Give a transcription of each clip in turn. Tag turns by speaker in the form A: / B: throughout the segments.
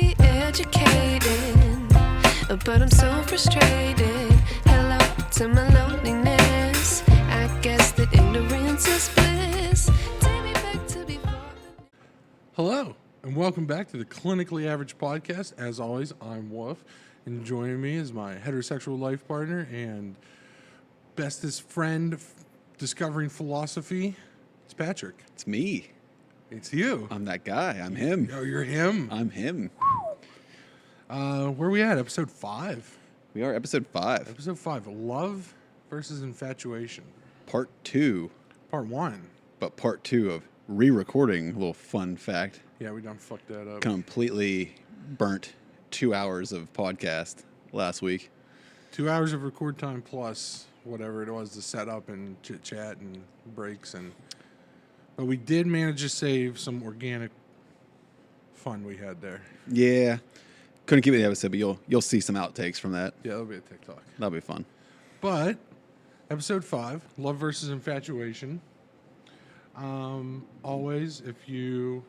A: be educated, but I'm so frustrated. Hello to my loneliness. I guess that ignorance is bliss. Take me back to before.
B: Hello, and welcome back to the Clinically Average Podcast. As always, I'm Wolf, and joining me is my heterosexual life partner and bestest friend discovering philosophy. It's Patrick.
C: It's me.
B: It's you.
C: I'm that guy. I'm him.
B: Oh, you're him.
C: I'm him.
B: Where are we at? Episode 5.
C: We are episode 5.
B: Episode 5, Love versus Infatuation.
C: Part 2.
B: Part 1.
C: But part 2 of re-recording, a little fun fact.
B: Yeah, we done fucked that up.
C: Completely burnt 2 hours of podcast last week.
B: 2 hours of record time plus whatever it was to set up and chit chat and breaks but we did manage to save some organic fun we had there.
C: Yeah. Couldn't keep it in the episode, but you'll see some outtakes from that.
B: Yeah, that'll be a TikTok.
C: That'll be fun.
B: But episode 5, Love versus Infatuation. Always, if you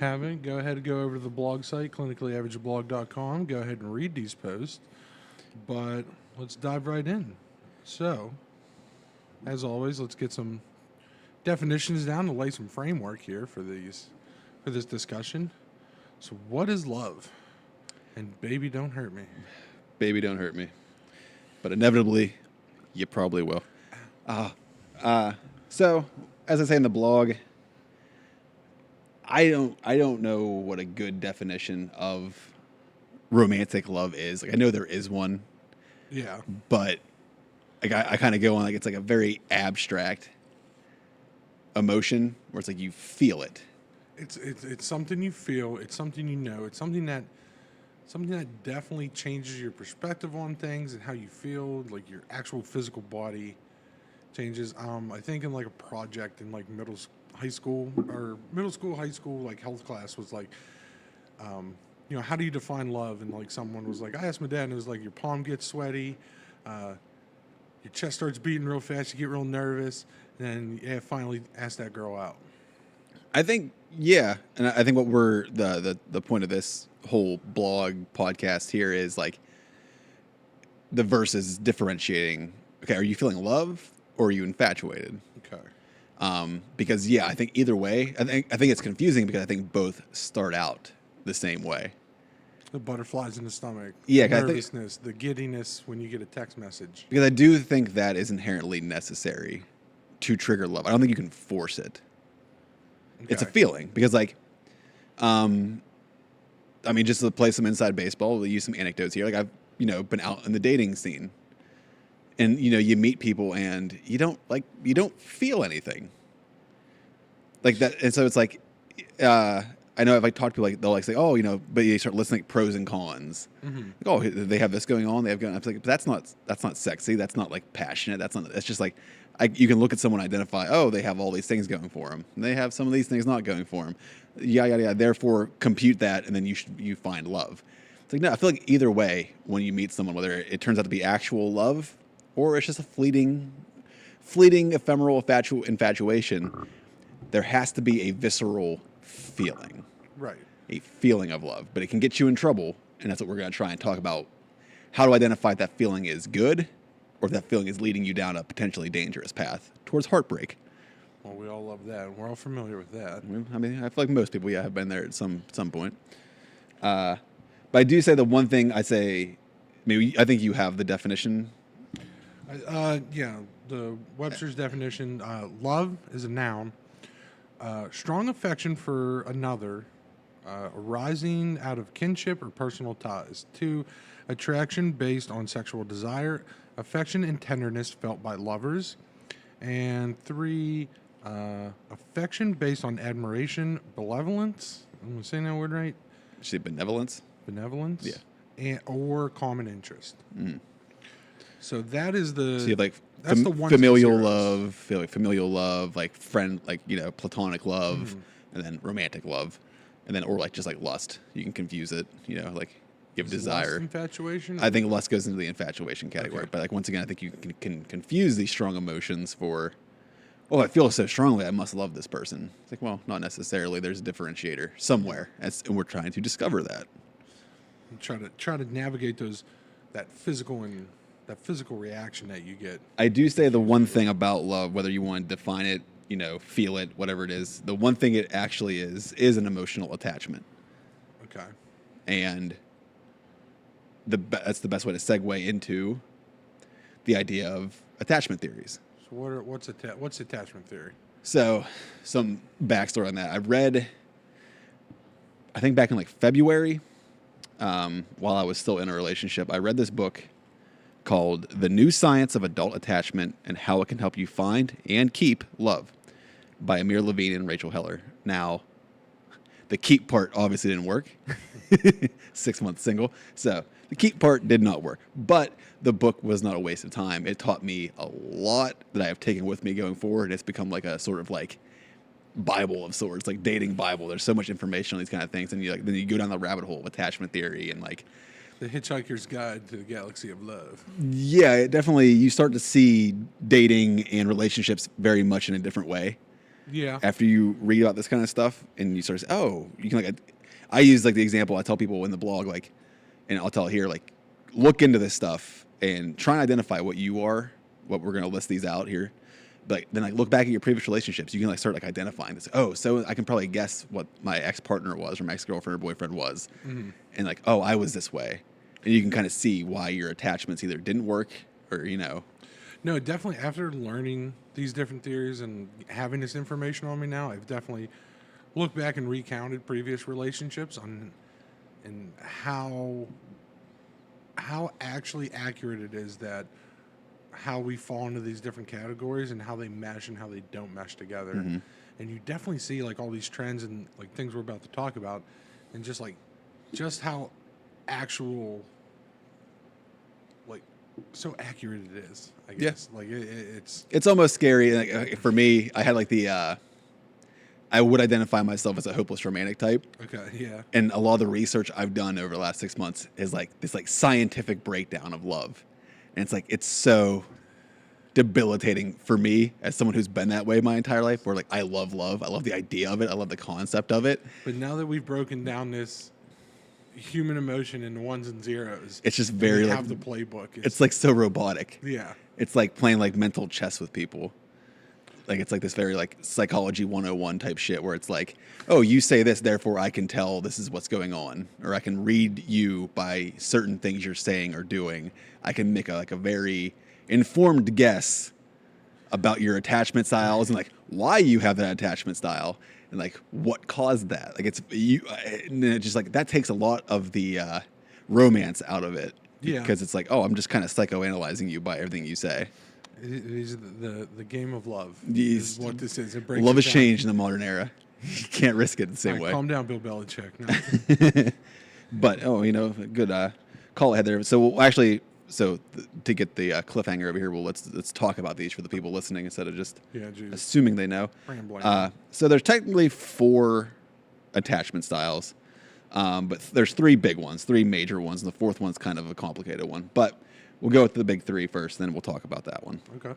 B: haven't, go ahead and go over to the blog site, clinicallyaveragepodcast.com. Go ahead and read these posts. But let's dive right in. So, as always, let's get some definitions down to lay some framework here for this discussion. So, what is love? And baby, don't hurt me.
C: Baby, don't hurt me. But inevitably, you probably will. So, as I say in the blog, I don't know what a good definition of romantic love is. Like, I know there is one.
B: Yeah.
C: But like I kind of go on like it's like a very abstract emotion where it's like you feel it.
B: It's something you feel. It's something you know. It's something that definitely changes your perspective on things and how you feel. Like your actual physical body changes. I think in like a project in like high school, high school like health class was like, how do you define love? And like someone was like, I asked my dad, and it was like your palm gets sweaty, your chest starts beating real fast, you get real nervous, and then finally ask that girl out.
C: I think, yeah, and I think what we're the point of this whole blog podcast here is like the versus differentiating. Okay, are you feeling love or are you infatuated?
B: Okay.
C: Because yeah, I think either way, I think it's confusing because I think both start out the same way.
B: The butterflies in the stomach,
C: yeah,
B: the nervousness, the giddiness when you get a text message.
C: Because I do think that is inherently necessary to trigger love. I don't think you can force it. Okay. It's a feeling because, like, just to play some inside baseball, we'll use some anecdotes here. Like I've been out in the dating scene, and you meet people and you don't feel anything like that, and so it's like. I know if I talk to people, like they'll like say, "Oh, but you start listening pros and cons." Mm-hmm. Like, oh, they have this going on. They have going. I'm like, but that's not sexy. That's not like passionate. That's just like you can look at someone, and identify. Oh, they have all these things going for them. And they have some of these things not going for them. Yeah. Therefore, compute that, and then you find love. It's like no. I feel like either way, when you meet someone, whether it turns out to be actual love or it's just a fleeting, ephemeral infatuation, there has to be a visceral feeling.
B: Right.
C: A feeling of love. But it can get you in trouble, and that's what we're going to try and talk about. How to identify if that feeling is good or if that feeling is leading you down a potentially dangerous path towards heartbreak.
B: Well, we all love that. We're all familiar with that.
C: I mean, I feel like most people, have been there at some point. But I do say the one thing I say, I think you have the definition.
B: Yeah, the Webster's definition, love is a noun. Strong affection for another, arising out of kinship or personal ties. 2, attraction based on sexual desire, affection and tenderness felt by lovers. And 3, affection based on admiration, benevolence. Am I saying that word right?
C: Did you say benevolence?
B: Benevolence?
C: Yeah.
B: Or common interest. Mm. So that is the...
C: So you have like
B: that's the
C: familial love, like friend, like, platonic love, and then romantic love, and then, or like just like lust. You can confuse it, like you have desire.
B: Lust infatuation?
C: I think lust goes into the infatuation category. Okay. But like, once again, I think you can confuse these strong emotions for oh, I feel so strongly, I must love this person. It's like, well, not necessarily. There's a differentiator somewhere, and we're trying to discover that.
B: And try to navigate that physical reaction that you get.
C: I do say the one thing about love, whether you want to define it, feel it, whatever it is, the one thing it actually is an emotional attachment.
B: Okay.
C: And that's the best way to segue into the idea of attachment theories.
B: So what's attachment theory?
C: So some backstory on that. I read, I think back in like February, while I was still in a relationship, I read this book called The New Science of Adult Attachment and How It Can Help You Find and Keep Love by Amir Levine and Rachel Heller. Now, the keep part obviously didn't work. 6 months single. So the keep part did not work. But the book was not a waste of time. It taught me a lot that I have taken with me going forward. It's become like a sort of like Bible of sorts, like dating Bible. There's so much information on these kind of things. And then you go down the rabbit hole of attachment theory and like
B: The Hitchhiker's Guide to the Galaxy of Love.
C: yeah, it definitely, you start to see dating and relationships very much in a different way.
B: Yeah.
C: After you read about this kind of stuff and you start to say, oh, you can like, I use like the example I tell people in the blog, like, and I'll tell here, like, look into this stuff and try and identify what you are, what we're going to list these out here. But then like look back at your previous relationships, you can like start like identifying this. Oh, so I can probably guess what my ex-partner was or my ex-girlfriend or boyfriend was. Mm-hmm. And like, oh, I was this way. And you can kind of see why your attachments either didn't work or,
B: No, definitely after learning these different theories and having this information on me now, I've definitely looked back and recounted previous relationships and how actually accurate it is that how we fall into these different categories and how they mesh and how they don't mesh together. Mm-hmm. And you definitely see like all these trends and like things we're about to talk about and just how actual, like, so accurate it is, I guess. Yeah. Like it's
C: almost scary. Like, for me, I had like I would identify myself as a hopeless romantic type.
B: Okay, yeah.
C: And a lot of the research I've done over the last 6 months is like this like scientific breakdown of love. And it's like, it's so debilitating for me as someone who's been that way my entire life, where like, I love love. I love the idea of it. I love the concept of it.
B: But now that we've broken down this human emotion into ones and zeros,
C: it's just very like,
B: have the playbook.
C: It's like so robotic.
B: Yeah.
C: It's like playing like mental chess with people. Like it's like this very like psychology 101 type shit where it's like, oh, you say this, therefore I can tell this is what's going on, or I can read you by certain things you're saying or doing. I can make a very informed guess about your attachment styles and like why you have that attachment style and like what caused that. Like it's you, and it just like that takes a lot of the romance out of it.
B: Yeah.
C: Because it's like, oh, I'm just kind of psychoanalyzing you by everything you say.
B: It is the game of love.
C: Is
B: what this is.
C: Love has changed in the modern era. You can't risk it the same way.
B: Calm down, Bill Belichick. No.
C: But good call ahead there. So actually, to get the cliffhanger over here, well, let's talk about these for the people listening instead of just assuming they know. So there's technically 4 attachment styles, but there's 3 big ones, 3 major ones, and the 4th one's kind of a complicated one. But we'll go with the big 3 first, then we'll talk about that one.
B: Okay.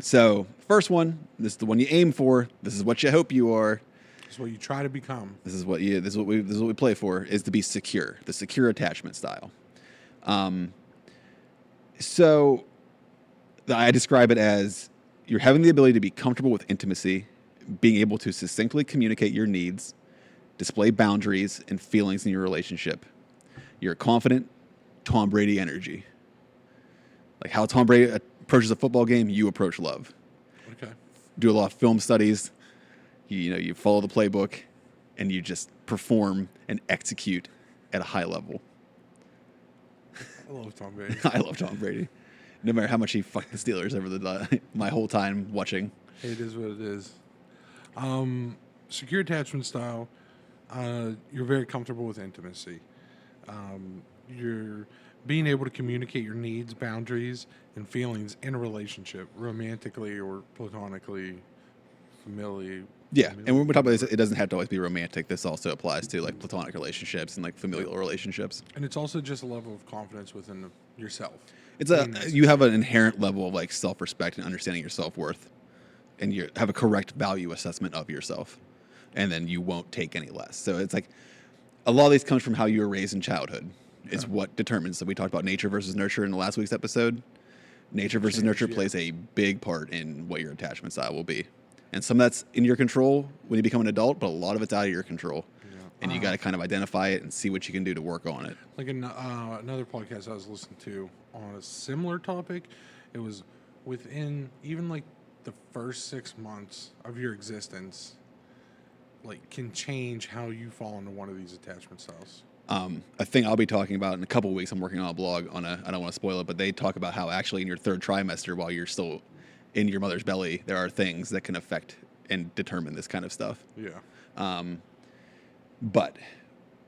C: So first one, this is the one you aim for. This is what you hope you are.
B: This is what you try to become.
C: This is what we play for, is to be secure, the secure attachment style. So I describe it as you're having the ability to be comfortable with intimacy, being able to succinctly communicate your needs, display boundaries and feelings in your relationship. You're a confident Tom Brady energy. Like how Tom Brady approaches a football game, you approach love.
B: Okay.
C: Do a lot of film studies. You follow the playbook, and you just perform and execute at a high level.
B: I love Tom Brady.
C: I love Tom Brady. No matter how much he fucked the Steelers over my whole time watching.
B: It is what it is. Secure attachment style. You're very comfortable with intimacy. You're being able to communicate your needs, boundaries, and feelings in a relationship, romantically or platonically, familially.
C: Yeah, and when we talk about this, it doesn't have to always be romantic. This also applies to like platonic relationships and like familial relationships.
B: And it's also just a level of confidence within yourself.
C: You have an inherent level of like self-respect and understanding your self-worth and you have a correct value assessment of yourself, and then you won't take any less. So it's like a lot of these comes from how you were raised in childhood. Is what determines. So we talked about nature versus nurture in the last week's episode. Nature versus nurture plays a big part in what your attachment style will be. And some of that's in your control when you become an adult, but a lot of it's out of your control. Yeah. And you got to kind of identify it and see what you can do to work on it.
B: Like another podcast I was listening to on a similar topic, it was within even like the first 6 months of your existence, like can change how you fall into one of these attachment styles.
C: A thing I'll be talking about in a couple of weeks, I'm working on a blog I don't want to spoil it, but they talk about how actually in your third trimester, while you're still in your mother's belly, there are things that can affect and determine this kind of stuff.
B: Yeah.
C: But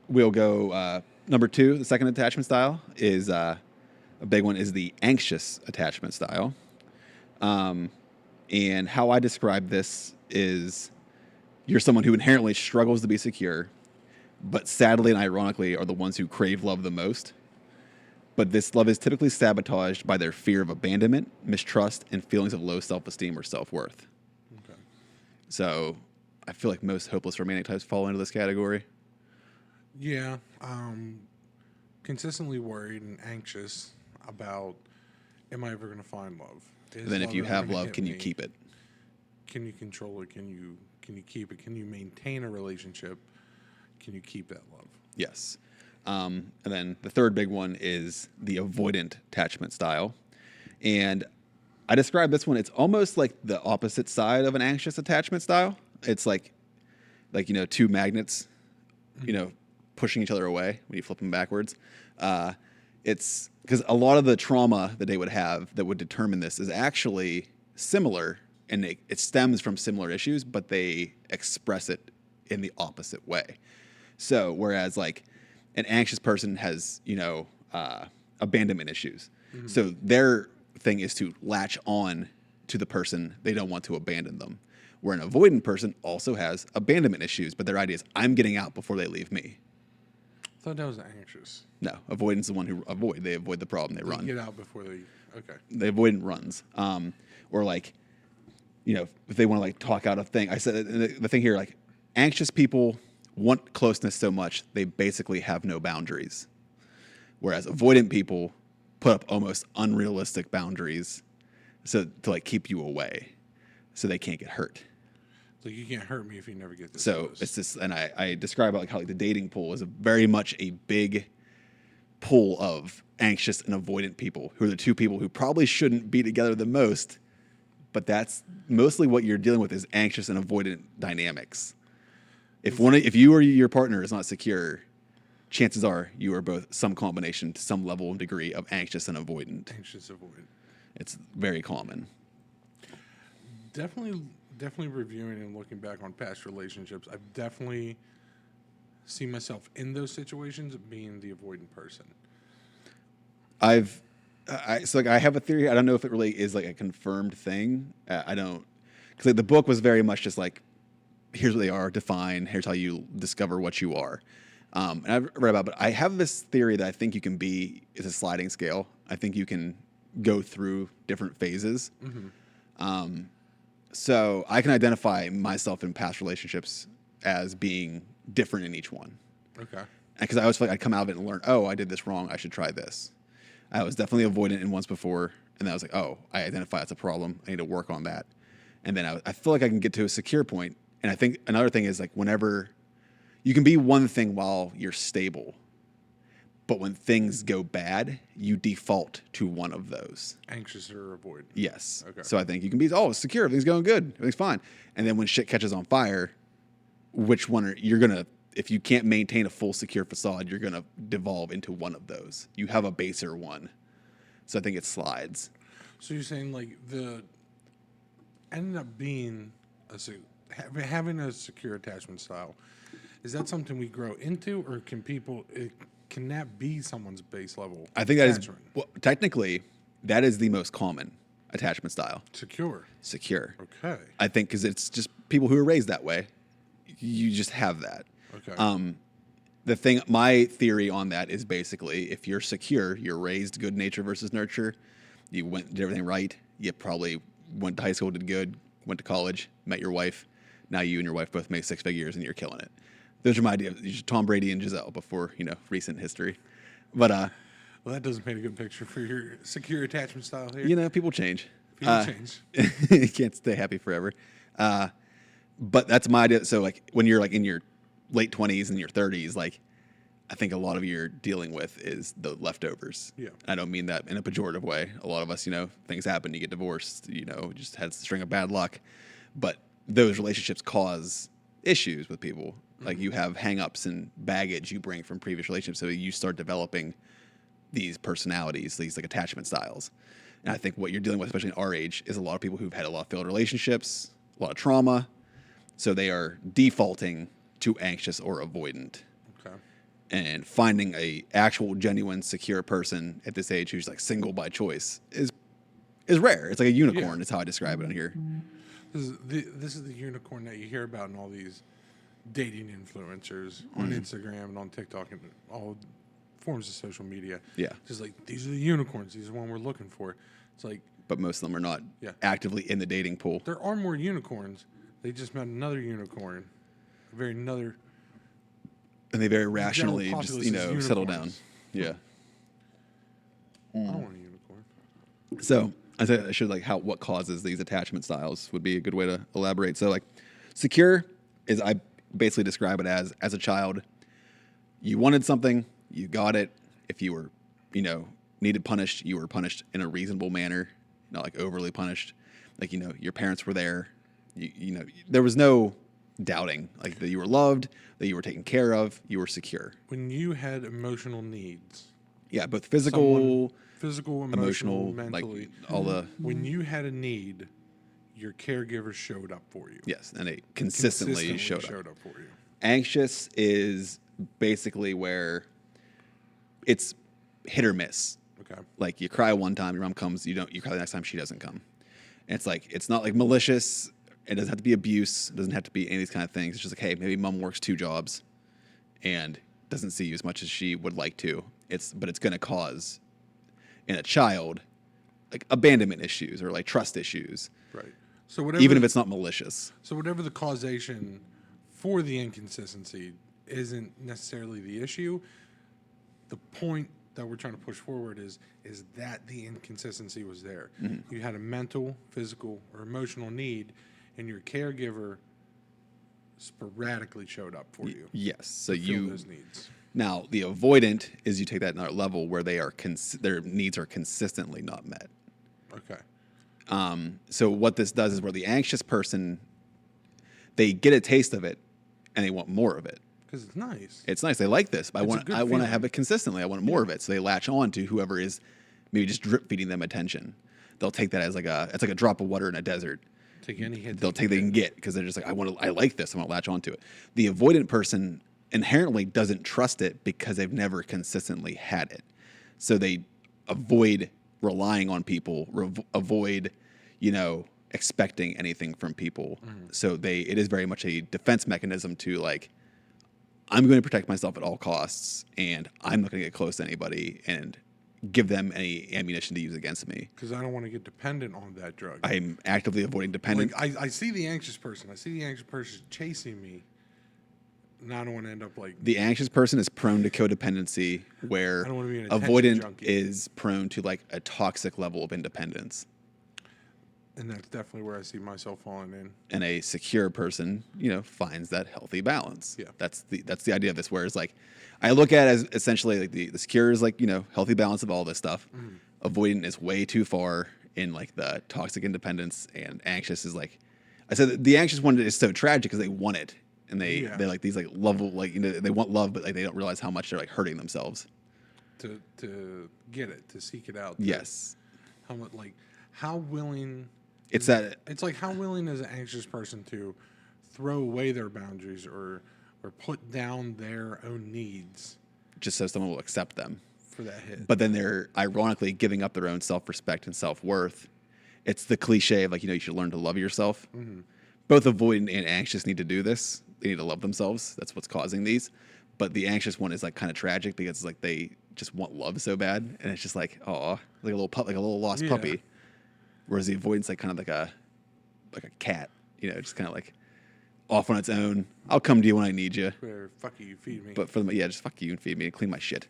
C: we'll go, number 2, the second attachment style is, a big one is the anxious attachment style. And how I describe this is you're someone who inherently struggles to be secure, but sadly and ironically are the ones who crave love the most. But this love is typically sabotaged by their fear of abandonment, mistrust, and feelings of low self-esteem or self-worth.
B: Okay.
C: So I feel like most hopeless romantic types fall into this category.
B: Yeah. Consistently worried and anxious about, am I ever going to find love?
C: And then if you have love, can you keep it?
B: Can you control it? Can you keep it? Can you maintain a relationship? Can you keep that love?
C: Yes. And then the third big one is the avoidant attachment style. And I describe this one, it's almost like the opposite side of an anxious attachment style. It's like two magnets, pushing each other away when you flip them backwards. It's because a lot of the trauma that they would have that would determine this is actually similar, and it stems from similar issues, but they express it in the opposite way. So whereas like an anxious person has, abandonment issues. Mm-hmm. So their thing is to latch on to the person. They don't want to abandon them. Where an avoidant person also has abandonment issues, but their idea is, I'm getting out before they leave me.
B: I thought that was anxious.
C: No, avoidance is the one who avoid. They avoid the problem. They run.
B: Get out before they. Okay.
C: The avoidant runs. Or like, if they want to like talk out a thing. I said the thing here, like anxious people want closeness so much they basically have no boundaries, whereas avoidant people put up almost unrealistic boundaries, so to like keep you away, so they can't get hurt.
B: So you can't hurt me if you never get this.
C: So close. It's this, and I describe it like how like the dating pool is very much a big pool of anxious and avoidant people, who are the two people who probably shouldn't be together the most, but that's mostly what you're dealing with is anxious and avoidant dynamics. If you or your partner is not secure, chances are you are both some combination to some level and degree of anxious and avoidant.
B: Anxious, avoidant.
C: It's very common.
B: Definitely reviewing and looking back on past relationships, I've definitely seen myself in those situations being the avoidant person. I
C: have a theory. I don't know if it really is like a confirmed thing. I don't, because like the book was very much just like, here's what they are, define, here's how you discover what you are. And I've read about it, but I have this theory that I think you can be, it's a sliding scale. I think you can go through different phases. Mm-hmm. So I can identify myself in past relationships as being different in each one.
B: Okay.
C: Because I always feel like I'd come out of it and learn, I did this wrong, I should try this. I was definitely avoidant in once before, and then I was like, I identify that's a problem, I need to work on that. And then I feel like I can get to a secure point. And I think another thing is like whenever you can be one thing while you're stable, but when things go bad, you default to one of those.
B: Anxious or avoid.
C: Yes.
B: Okay.
C: So I think you can be, secure, everything's going good, everything's fine. And then when shit catches on fire, if you can't maintain a full secure facade, you're going to devolve into one of those. You have a baser one. So I think it slides.
B: So you're saying like ended up being having a secure attachment style, is that something we grow into, or can that be someone's base level?
C: I think that is, technically, that is the most common attachment style.
B: Secure.
C: Okay. I think because it's just people who are raised that way. You just have that. Okay. My theory on that is basically if you're secure, you're raised good nature versus nurture, did everything right, you probably went to high school, did good, went to college, met your wife. Now you and your wife both make 6 figures and you're killing it. Those are my ideas. Tom Brady and Giselle before, recent history. But,
B: Well, that doesn't paint a good picture for your secure attachment style here.
C: People change.
B: People change.
C: You can't stay happy forever. But that's my idea. So, like, when you're, like, in your late 20s and your 30s, like, I think a lot of you're dealing with is the leftovers.
B: Yeah.
C: I don't mean that in a pejorative way. A lot of us, things happen. You get divorced, just had a string of bad luck. But those relationships cause issues with people. Like, you have hang-ups and baggage you bring from previous relationships. So you start developing these personalities, these, like, attachment styles. And I think what you're dealing with, especially in our age, is a lot of people who've had a lot of failed relationships, a lot of trauma. So they are defaulting to anxious or avoidant.
B: Okay.
C: And finding a actual, genuine, secure person at this age who's, like, single by choice is rare. It's like a unicorn.
B: Yeah.
C: Is how I describe it on here.
B: This is the unicorn that you hear about in all these dating influencers on Instagram and on TikTok and all forms of social media.
C: Yeah.
B: Just like, these are the unicorns. These are the one we're looking for. It's like,
C: But most of them are not
B: Yeah.
C: actively in the dating pool.
B: there are more unicorns. They just met another unicorn.
C: And they very rationally
B: general
C: just,
B: populace is
C: settle down.
B: unicorns.
C: Yeah.
B: I don't want a unicorn.
C: So I said I should, like, what causes these attachment styles would be a good way to elaborate. So, like, secure is, I basically describe it as a child, you wanted something, you got it. If you were, needed punished, you were punished in a reasonable manner, not like overly punished. Like, your parents were there. There was no doubting, like, that you were loved, that you were taken care of, you were secure.
B: When you had emotional needs,
C: Yeah, both physical,
B: physical,
C: emotional,
B: mentally,
C: like all the
B: when you had a need, your caregiver showed up for you.
C: yes, and it consistently showed up.
B: For you.
C: Anxious is basically where it's hit or miss.
B: Okay.
C: Like, you cry one time, your mom comes, you cry the next time, she doesn't come. And it's like, it's not like malicious. It doesn't have to be abuse. It doesn't have to be any of these kind of things. It's just like, hey, maybe mom works 2 jobs and doesn't see you as much as she would like to. But it's going to cause in a child, like, abandonment issues or, like, trust issues.
B: Right. So whatever,
C: Even if it's not malicious.
B: So whatever the causation for the inconsistency isn't necessarily the issue. The point that we're trying to push forward is that the inconsistency was there.
C: Mm-hmm.
B: You had a mental, physical, or emotional need, and your caregiver sporadically showed up for you.
C: Yes. So
B: to fill those needs.
C: Now, the avoidant is you take that another level where they are their needs are consistently not met.
B: Okay.
C: So what this does is where the anxious person, they get a taste of it and they want more of it.
B: Because it's nice.
C: It's nice. They like this, but
B: It's a
C: I want
B: good
C: to
B: feeling.
C: have it consistently. I want more of it. So they latch on to whoever is maybe just drip feeding them attention. They'll take that as it's like a drop of water in a desert.
B: Take any hit.
C: They can get because they're just like, I like this. I want to latch onto it. The avoidant person inherently doesn't trust it because they've never consistently had it. So they avoid relying on people, avoid, expecting anything from people.
B: Mm-hmm.
C: So it is very much a defense mechanism to, like, I'm going to protect myself at all costs, and I'm not going to get close to anybody and give them any ammunition to use against me.
B: Because I don't want to get dependent on that drug.
C: I'm actively avoiding dependence.
B: Like, I see the anxious person. I see the anxious person chasing me. And I don't want to end up like...
C: The anxious person is prone to codependency, where
B: I don't want to be an attention
C: avoidant
B: junkie.
C: is prone to, like, a toxic level of independence.
B: And that's definitely where I see myself falling in.
C: And a secure person, finds that healthy balance.
B: Yeah.
C: That's the idea of this, where it's like, I look at it as essentially like the secure is like, healthy balance of all this stuff. Avoidant is way too far in, like, the toxic independence, and anxious is, like, I said the anxious one is so tragic because they want it. And they like these, like, level, like, they want love, but, like, they don't realize how much they're, like, hurting themselves.
B: To get it, to seek it out.
C: Yes.
B: How much, like, how willing...
C: It's that...
B: It's like, how willing is an anxious person to throw away their boundaries or put down their own needs
C: just so someone will accept them.
B: for that hit?
C: But then they're ironically giving up their own self-respect and self-worth. It's the cliche of, like, you should learn to love yourself.
B: Mm-hmm.
C: Both avoidant and anxious need to do this. They need to love themselves. That's what's causing these. But the anxious one is, like, kind of tragic because it's like they just want love so bad, and it's just like, oh, like a little lost puppy. Whereas the avoidance, like, kind of like like a cat, just kind of like off on its own. I'll come to you when I need you.
B: Where fuck you, feed me.
C: But for the just fuck you and feed me and clean my shit.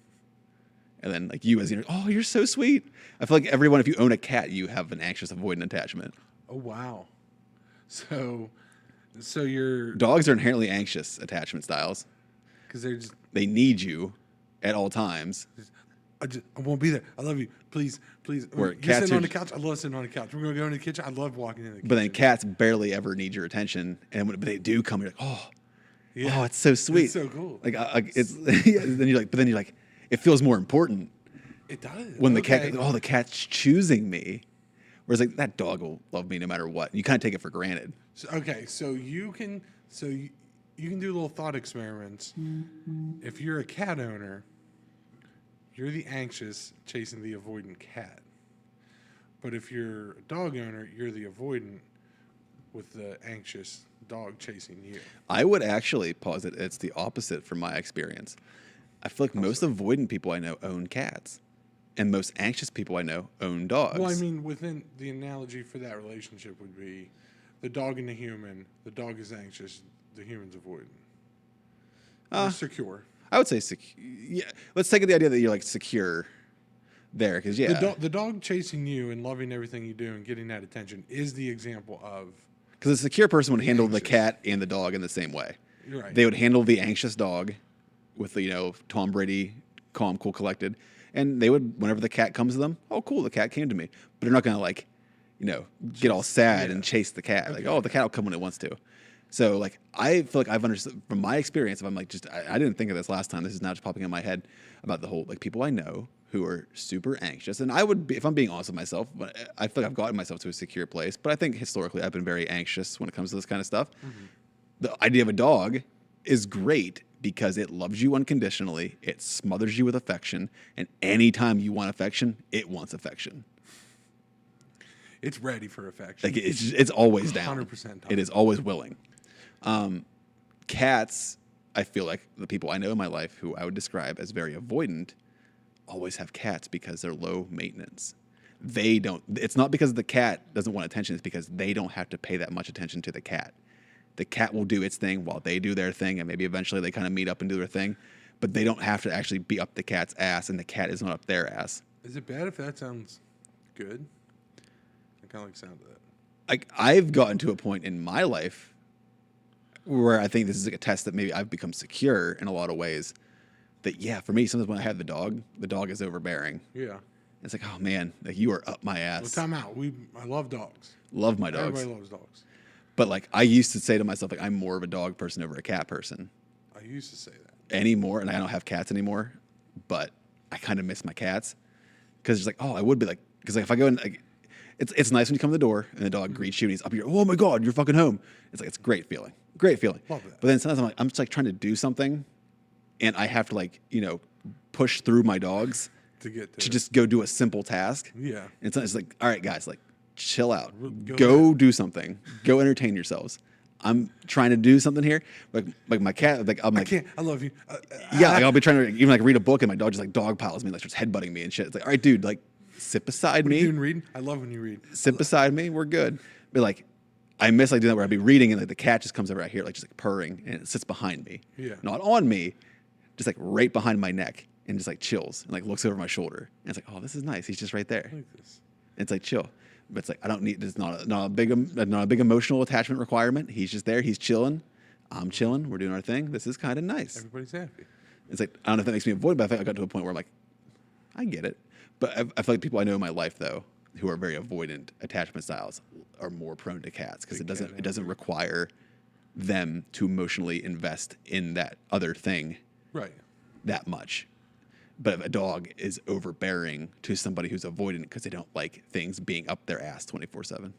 C: And then like you as oh, you're so sweet. I feel like everyone, if you own a cat, you have an anxious avoidant attachment.
B: Oh wow. So you're
C: Dogs are inherently anxious attachment styles.
B: because they're just
C: They need you at all times.
B: I won't be there. I love you. Please.
C: Where
B: You're
C: cats
B: sitting
C: are
B: on the couch. I love sitting on the couch. We're gonna go in the kitchen. I love walking in the kitchen.
C: But then cats barely ever need your attention, and when they do come, you're like, oh, it's so sweet.
B: It's so cool.
C: Like it's then you're like, it feels more important
B: It does.
C: when the cat's choosing me. Whereas like that dog will love me no matter what. You kind of take it for granted.
B: So you can do little thought experiments. If you're a cat owner, you're the anxious chasing the avoidant cat. But if you're a dog owner, you're the avoidant with the anxious dog chasing you.
C: I would actually posit it's the opposite from my experience. I feel like most avoidant people I know own cats, and most anxious people I know own dogs.
B: Well, I mean, within the analogy for that relationship would be the dog and the human. The dog is anxious. The human's avoidant. Or secure.
C: I would say yeah. Let's take the idea that you're like secure there, because
B: The dog chasing you and loving everything you do and getting that attention is the example of.
C: because a secure person would handle the
B: anxious.
C: cat and the dog in the same way.
B: You're right.
C: They would handle the anxious dog with the Tom Brady, calm, cool, collected, and they would whenever the cat comes to them. Oh, cool, the cat came to me, but they're not gonna like, get all sad and chase the cat. Like, oh, the cat will come when it wants to. So like I feel like I've understood from my experience. If I'm like I didn't think of this last time. This is now just popping in my head about the whole like people I know who are super anxious, and I would be if I'm being honest with myself. But I feel like I've gotten myself to a secure place. But I think historically I've been very anxious when it comes to this kind of stuff. Mm-hmm. The idea of a dog is great because it loves you unconditionally. It smothers you with affection, and anytime you want affection, it wants affection.
B: It's ready for affection.
C: Like it's always down.
B: 100%.
C: It is always willing. Cats, I feel like the people I know in my life who I would describe as very avoidant always have cats because they're low maintenance. They don't. It's not because the cat doesn't want attention. It's because they don't have to pay that much attention to the cat. The cat will do its thing while they do their thing, and maybe eventually they kind of meet up and do their thing. But they don't have to actually be up the cat's ass, and the cat is not up their ass.
B: Is it bad if that sounds good? I kind of like the sound of that.
C: Like I've gotten to a point in my life where I think this is like a test that maybe I've become secure in a lot of ways. That for me, sometimes when I have the dog is overbearing.
B: Yeah.
C: It's like, oh man, like you are up my ass.
B: Well, time out. I love dogs.
C: Love my dogs.
B: Everybody loves dogs.
C: But like I used to say to myself, like I'm more of a dog person over a cat person.
B: I used to say that.
C: Anymore, and I don't have cats anymore, but I kind of miss my cats because it's like, oh, I would be like, because like if I go in, like, it's nice when you come to the door and the dog greets you and he's up here. Oh my god, you're fucking home. It's like it's a great feeling. Love that. But then sometimes I'm just like trying to do something, and I have to like push through my dogs
B: To get
C: to just go do a simple task.
B: Yeah.
C: And it's like, all right, guys, like chill out.
B: Go
C: Go do something. Go entertain yourselves. I'm trying to do something here. Like my cat, like I'm
B: I
C: like,
B: can't. I love you.
C: yeah, like I'll be trying to even like read a book and my dog just like dog piles me, like starts headbutting me and shit. It's like, all right, dude, like sit beside
B: What are you
C: me.
B: doing reading? I love when you read.
C: Sit beside me. We're good. But like, I miss like doing that where I'd be reading and like the cat just comes over right here, like just like purring, and it sits behind me.
B: Yeah.
C: Not on me, just like right behind my neck, and just like chills and like looks over my shoulder. And it's like, oh, this is nice. He's just right there.
B: I like this.
C: It's like chill. But it's like I don't need. It's not a big emotional attachment requirement. He's just there. He's chilling. I'm chilling. We're doing our thing. This is kind of nice.
B: Everybody's happy.
C: It's like I don't know if that makes me avoid, but I think I got to a point where I'm like, I get it. But I feel like people I know in my life though, who are very avoidant attachment styles, are more prone to cats because it doesn't require them to emotionally invest in that other thing
B: Right. that
C: that much. But if a dog is overbearing to somebody who's avoidant because they don't like things being up their ass 24/7.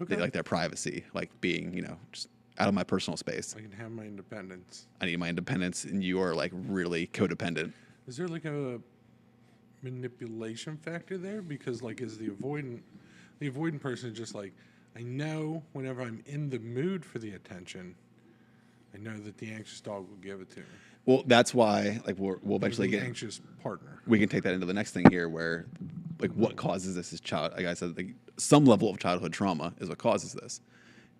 B: Okay.
C: They like their privacy, like being, just out of my personal space.
B: I can have my independence.
C: I need my independence, and you are like really codependent.
B: Is there like a manipulation factor there? Because like is the avoidant person just like, I know whenever I'm in the mood for the attention, I know that the anxious dog will give it to me.
C: Well, that's why like we'll eventually
B: The
C: get
B: anxious partner.
C: we can take that into the next thing here where like what causes this is child like I said, like some level of childhood trauma is what causes this.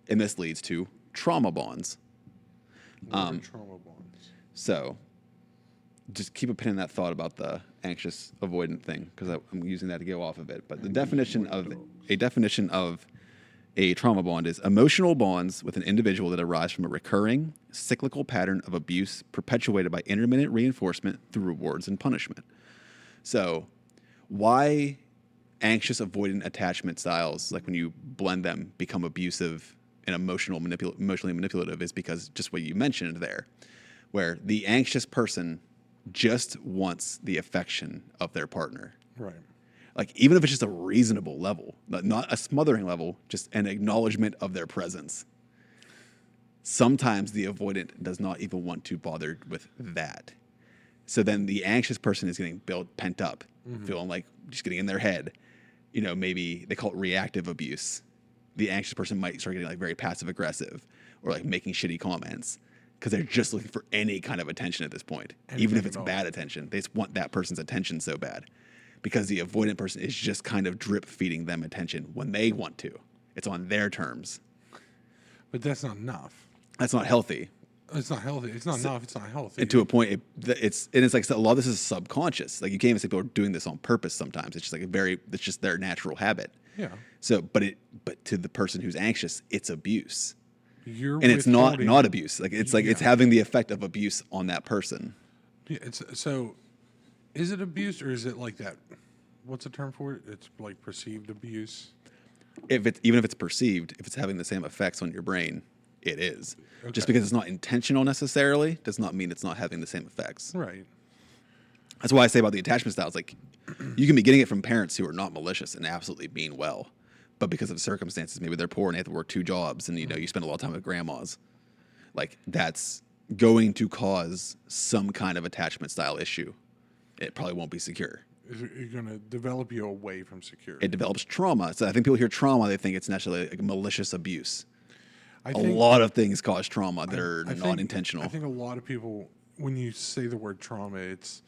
C: And this leads to trauma bonds.
B: What are trauma bonds?
C: So just keep a pin in that thought about the anxious avoidant thing, because I'm using that to go off of it. But the definition of a trauma bond is emotional bonds with an individual that arise from a recurring cyclical pattern of abuse perpetuated by intermittent reinforcement through rewards and punishment. So why anxious avoidant attachment styles, like when you blend them, become abusive and emotionally manipulative is because just what you mentioned there, where the anxious person just wants the affection of their partner.
B: Right.
C: Like, even if it's just a reasonable level, not a smothering level, just an acknowledgement of their presence. Sometimes the avoidant does not even want to bother with that. So then the anxious person is getting pent up, feeling like just getting in their head. You know, maybe they call it reactive abuse. The anxious person might start getting like very passive aggressive or like making shitty comments because they're just looking for any kind of attention at this point. Even if it's bad attention, they just want that person's attention so bad. Because the avoidant person is just kind of drip feeding them attention when they want to. It's on their terms.
B: But that's not enough.
C: That's not healthy.
B: It's not healthy. It's not enough. It's not healthy.
C: And to a point, it's like a lot of this is subconscious. Like, you can't even say people are doing this on purpose sometimes. It's just like it's just their natural habit.
B: Yeah.
C: So, but to the person who's anxious, it's abuse.
B: And
C: it's not abuse. Like, it's it's having the effect of abuse on that person.
B: Yeah. So, is it abuse or is it like that? What's the term for it? It's like perceived abuse.
C: Even if it's perceived, if it's having the same effects on your brain, it is. Okay. Just because it's not intentional necessarily does not mean it's not having the same effects.
B: Right.
C: That's why I say about the attachment styles, like, you can be getting it from parents who are not malicious and absolutely being well, but because of circumstances, maybe they're poor and they have to work 2 jobs, and you spend a lot of time with grandmas. Like, that's going to cause some kind of attachment style issue. It probably won't be secure.
B: You're going to develop you away from security.
C: It develops trauma. So I think people hear trauma, they think it's necessarily like malicious abuse. A lot of things cause trauma that are not intentional.
B: I think a lot of people, when you say the word trauma, it's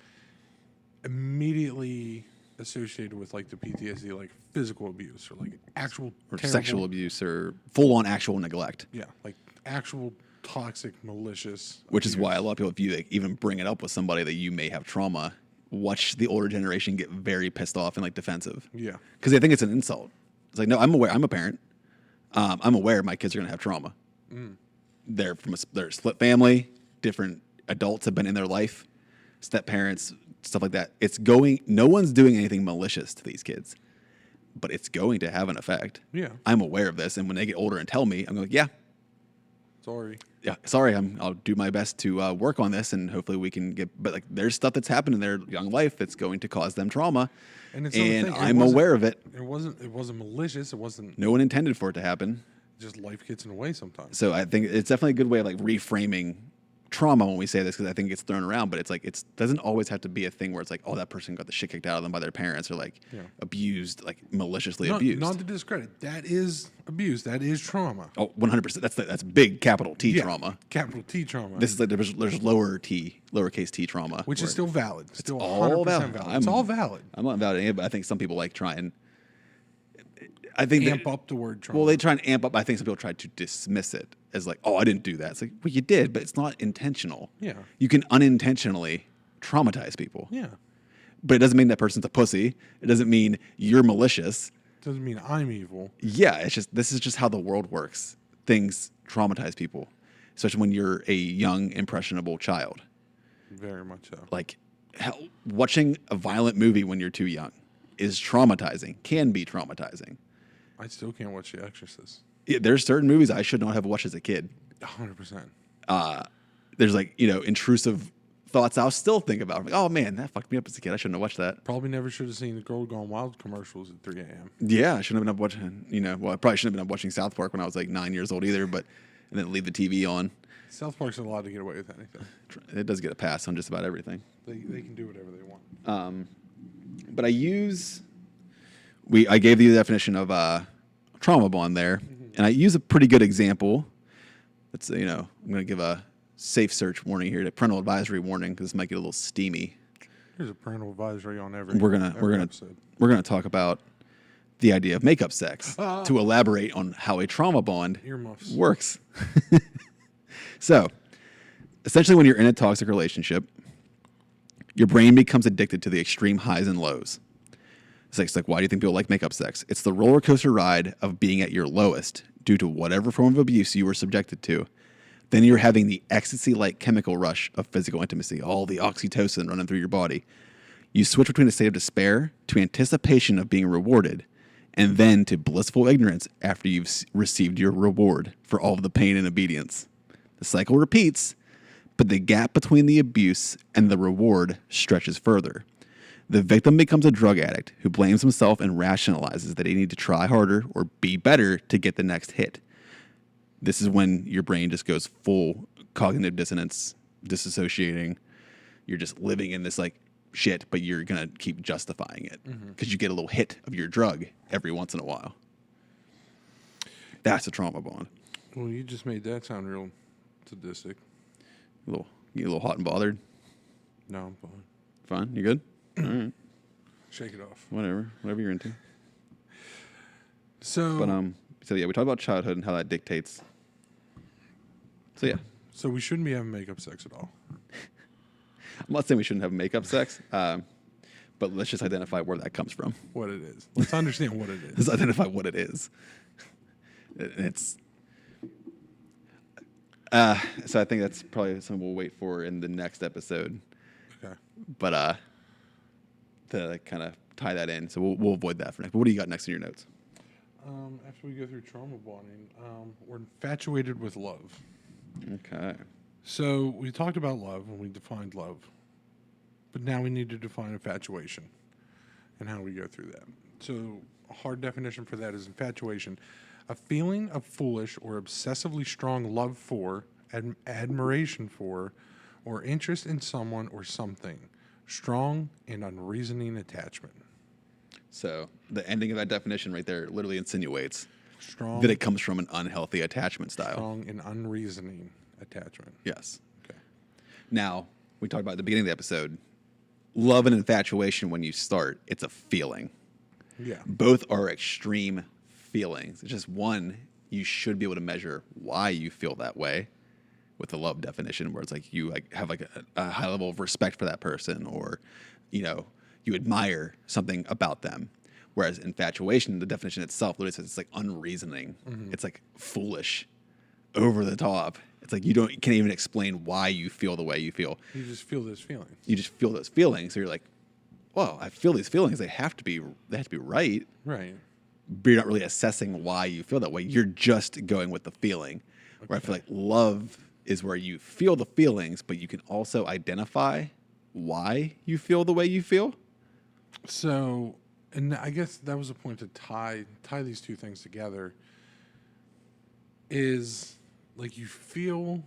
B: immediately associated with like the PTSD, like physical abuse or like actual
C: or
B: terrible,
C: sexual abuse or full-on actual neglect.
B: Yeah, like actual toxic, malicious.
C: Which is why a lot of people, if you even bring it up with somebody that you may have trauma, watch the older generation get very pissed off and like defensive.
B: Yeah.
C: Because they think it's an insult. It's like, no, I'm aware. I'm a parent. I'm aware my kids are going to have trauma. They're they're a split family. Different adults have been in their life. Step parents, stuff like that. No one's doing anything malicious to these kids, but it's going to have an effect.
B: Yeah.
C: I'm aware of this. And when they get older and tell me, I'm like, yeah. Sorry. I'll do my best to work on this, and hopefully we can get. But like, there's stuff that's happened in their young life that's going to cause them trauma, and I'm aware of it.
B: It wasn't malicious. It wasn't.
C: No one intended for it to happen.
B: Just life gets in the way sometimes.
C: So I think it's definitely a good way of like reframing trauma when we say this, because I think it gets thrown around, but it's like it doesn't always have to be a thing where it's like, oh, that person got the shit kicked out of them by their parents, or like abused, like maliciously abused.
B: Not to discredit, that is abuse. That is trauma.
C: Oh, 100%. That's big capital T trauma.
B: Capital T trauma.
C: This is like there's lowercase t trauma,
B: which is still valid. It's still
C: all
B: 100% valid. It's all valid.
C: I'm not validating it, but I think some people like try and amp
B: up the word trauma.
C: Well, they try and amp up. I think some people try to dismiss it as like, oh, I didn't do that. It's like, well, you did, but it's not intentional.
B: Yeah.
C: You can unintentionally traumatize people.
B: Yeah.
C: But it doesn't mean that person's a pussy. It doesn't mean you're malicious.
B: Doesn't mean I'm evil.
C: Yeah, this is just how the world works. Things traumatize people, especially when you're a young, impressionable child.
B: Very much so.
C: Like, watching a violent movie when you're too young is traumatizing, can be traumatizing.
B: I still can't watch The Exorcist.
C: Yeah, there's certain movies I should not have watched as a kid.
B: 100%.
C: There's like, intrusive thoughts I'll still think about. Like, oh man, that fucked me up as a kid. I shouldn't have watched that.
B: Probably never should have seen the Girl Gone Wild commercials at 3 a.m.
C: Yeah, I shouldn't have been up watching, I probably shouldn't have been up watching South Park when I was like 9 years old either, and then leave the TV on.
B: South Park's allowed to get away with anything.
C: It does get a pass on just about everything.
B: They can do whatever they want.
C: But I gave you the definition of trauma bond there, and I use a pretty good example. It's I'm going to give a safe search warning here, a parental advisory warning, because this might get a little steamy.
B: There's a parental advisory on every.
C: We're gonna
B: episode.
C: We're gonna talk about the idea of makeup sex to elaborate on how a trauma bond
B: Earmuffs.
C: works. So, essentially, when you're in a toxic relationship, your brain becomes addicted to the extreme highs and lows. It's like, why do you think people like makeup sex? It's the roller coaster ride of being at your lowest due to whatever form of abuse you were subjected to. Then you're having the ecstasy-like chemical rush of physical intimacy, all the oxytocin running through your body. You switch between a state of despair to anticipation of being rewarded, and then to blissful ignorance after you've received your reward for all of the pain and obedience. The cycle repeats, but the gap between the abuse and the reward stretches further. The victim becomes a drug addict who blames himself and rationalizes that he needs to try harder or be better to get the next hit. This is when your brain just goes full cognitive dissonance, disassociating. You're just living in this like shit, but you're going to keep justifying it because you get a little hit of your drug every once in a while. That's a trauma bond.
B: Well, you just made that sound real sadistic.
C: You a little hot and bothered?
B: No, I'm fine.
C: Fine? You good? All right.
B: Shake it off.
C: Whatever you're into.
B: So
C: yeah, we talked about childhood and how that dictates. So yeah,
B: So we shouldn't be having makeup sex at all.
C: I'm not saying we shouldn't have makeup sex, but let's just identify where that comes from.
B: What it is. Let's understand what it is.
C: Let's identify what it is. It's. So I think that's probably something we'll wait for in the next episode.
B: Okay.
C: But to kind of tie that in, so we'll avoid that for next. But what do you got next in your notes?
B: After we go through trauma bonding, we're infatuated with love.
C: Okay.
B: So we talked about love and we defined love, but now we need to define infatuation and how we go through that. So a hard definition for that is infatuation, a feeling of foolish or obsessively strong love for, admiration for, or interest in someone or something, strong and unreasoning attachment.
C: So the ending of that definition right there literally insinuates
B: Strong,
C: that it comes from an unhealthy attachment style.
B: strong and unreasoning attachment.
C: Yes.
B: Okay.
C: Now, we talked about at the beginning of the episode, love and infatuation when you start, it's a feeling.
B: Yeah.
C: Both are extreme feelings. It's just one, you should be able to measure why you feel that way with the love definition, where it's like you have a high level of respect for that person, or, you admire something about them. Whereas infatuation, the definition itself literally says it's like unreasoning. Mm-hmm. It's like foolish, over the top. It's like you can't even explain why you feel the way you feel.
B: You just feel those feelings.
C: You just feel those feelings. So you're like, well, I feel these feelings. They have to be right.
B: Right.
C: But you're not really assessing why you feel that way. You're just going with the feeling. Okay. Where I feel like love is where you feel the feelings, but you can also identify why you feel the way you feel.
B: So, and I guess that was a point to tie these two things together, is like you feel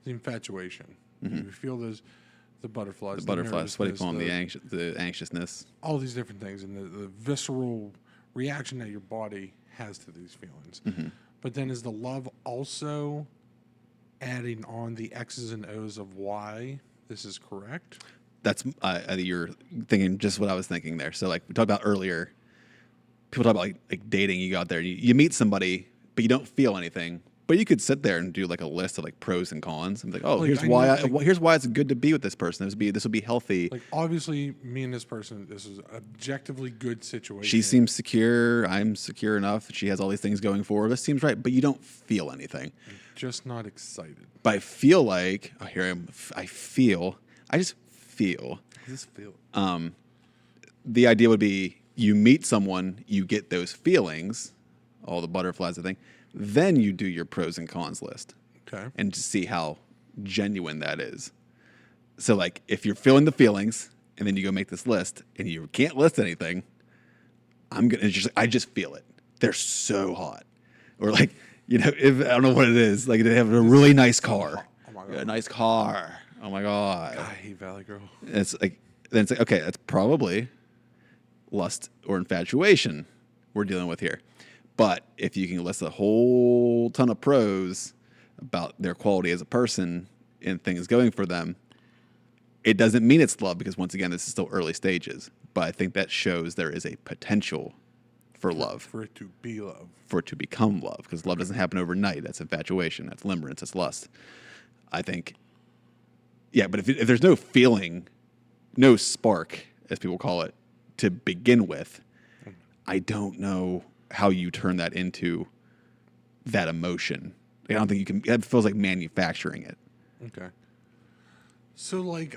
B: the infatuation. Mm-hmm. You feel the butterflies.
C: The butterflies, what do you call them? The anxiousness.
B: All these different things, and the visceral reaction that your body has to these feelings. Mm-hmm. But then is the love also adding on the X's and O's of why this is correct?
C: That's you're thinking just what I was thinking there. So like we talked about earlier, people talk about like dating. You go out there, you meet somebody, but you don't feel anything. But you could sit there and do like a list of like pros and cons and be like, oh, here's why it's good to be with this person. This will be healthy.
B: Like obviously, me and this person, this is an objectively good situation.
C: She seems secure. I'm secure enough. She has all these things going for her. This seems right, but you don't feel anything.
B: I'm just not excited.
C: But I feel like here I am. I just feel.
B: Just feel.
C: The idea would be you meet someone, you get those feelings, all the butterflies, I think. Then you do your pros and cons list.
B: Okay. And
C: to see how genuine that is. So, like, if you're feeling the feelings and then you go make this list and you can't list anything, I just feel it. They're so hot. Or, like, if I don't know what it is. Like, they have a really nice car.
B: Oh, my God.
C: A nice car. Oh, my God.
B: I hate Valley Girl.
C: Then it's like, okay, that's probably lust or infatuation we're dealing with here. But if you can list a whole ton of pros about their quality as a person and things going for them, it doesn't mean it's love because, once again, this is still early stages. But I think that shows there is a potential for love,
B: For it to be love.
C: for it to become love, because love doesn't happen overnight. That's infatuation. That's limerence. That's lust. I think, yeah, but if there's no feeling, no spark, as people call it, to begin with, I don't know how you turn that into that emotion. I don't think you can. It feels like manufacturing it.
B: Okay. So, like,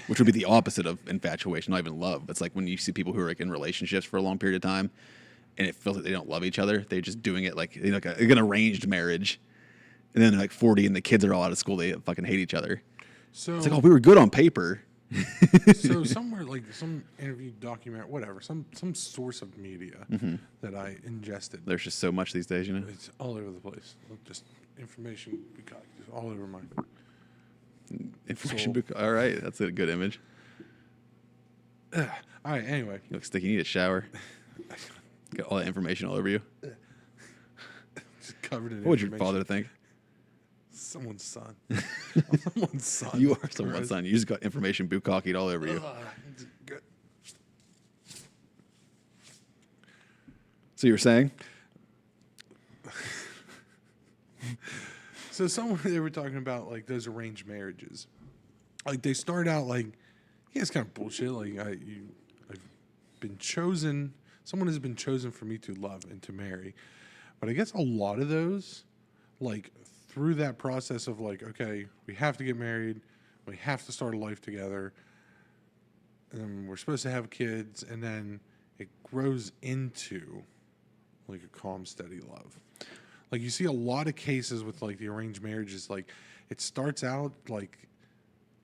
C: Which would be the opposite of infatuation, not even love. It's like when you see people who are like in relationships for a long period of time, and it feels like they don't love each other. They're just doing it like an arranged marriage, and then they're like 40 and the kids are all out of school. They fucking hate each other.
B: So
C: it's like, oh, we were good on paper.
B: So somewhere, like some interview, document, whatever, some source of media that I ingested.
C: There's just so much these days, you know.
B: It's all over the place. Just information we got just all over my
C: Information
B: soul.
C: book. All right, that's a good image.
B: All right. Anyway,
C: You look sticky. You need a shower. Got all that information all over you.
B: just covered in.
C: What would your
B: information.
C: father think?
B: Someone's son. I'm someone's son.
C: You are someone's son. You just got information bukkake all over you.
B: It's good.
C: So you were saying?
B: So somewhere they were talking about like those arranged marriages. Like they start out like, yeah, it's kind of bullshit. Like I've been chosen. Someone has been chosen for me to love and to marry. But I guess a lot of those, like through that process of like, okay, we have to get married, we have to start a life together, and we're supposed to have kids, and then it grows into like a calm, steady love. Like you see a lot of cases with like the arranged marriages, like it starts out like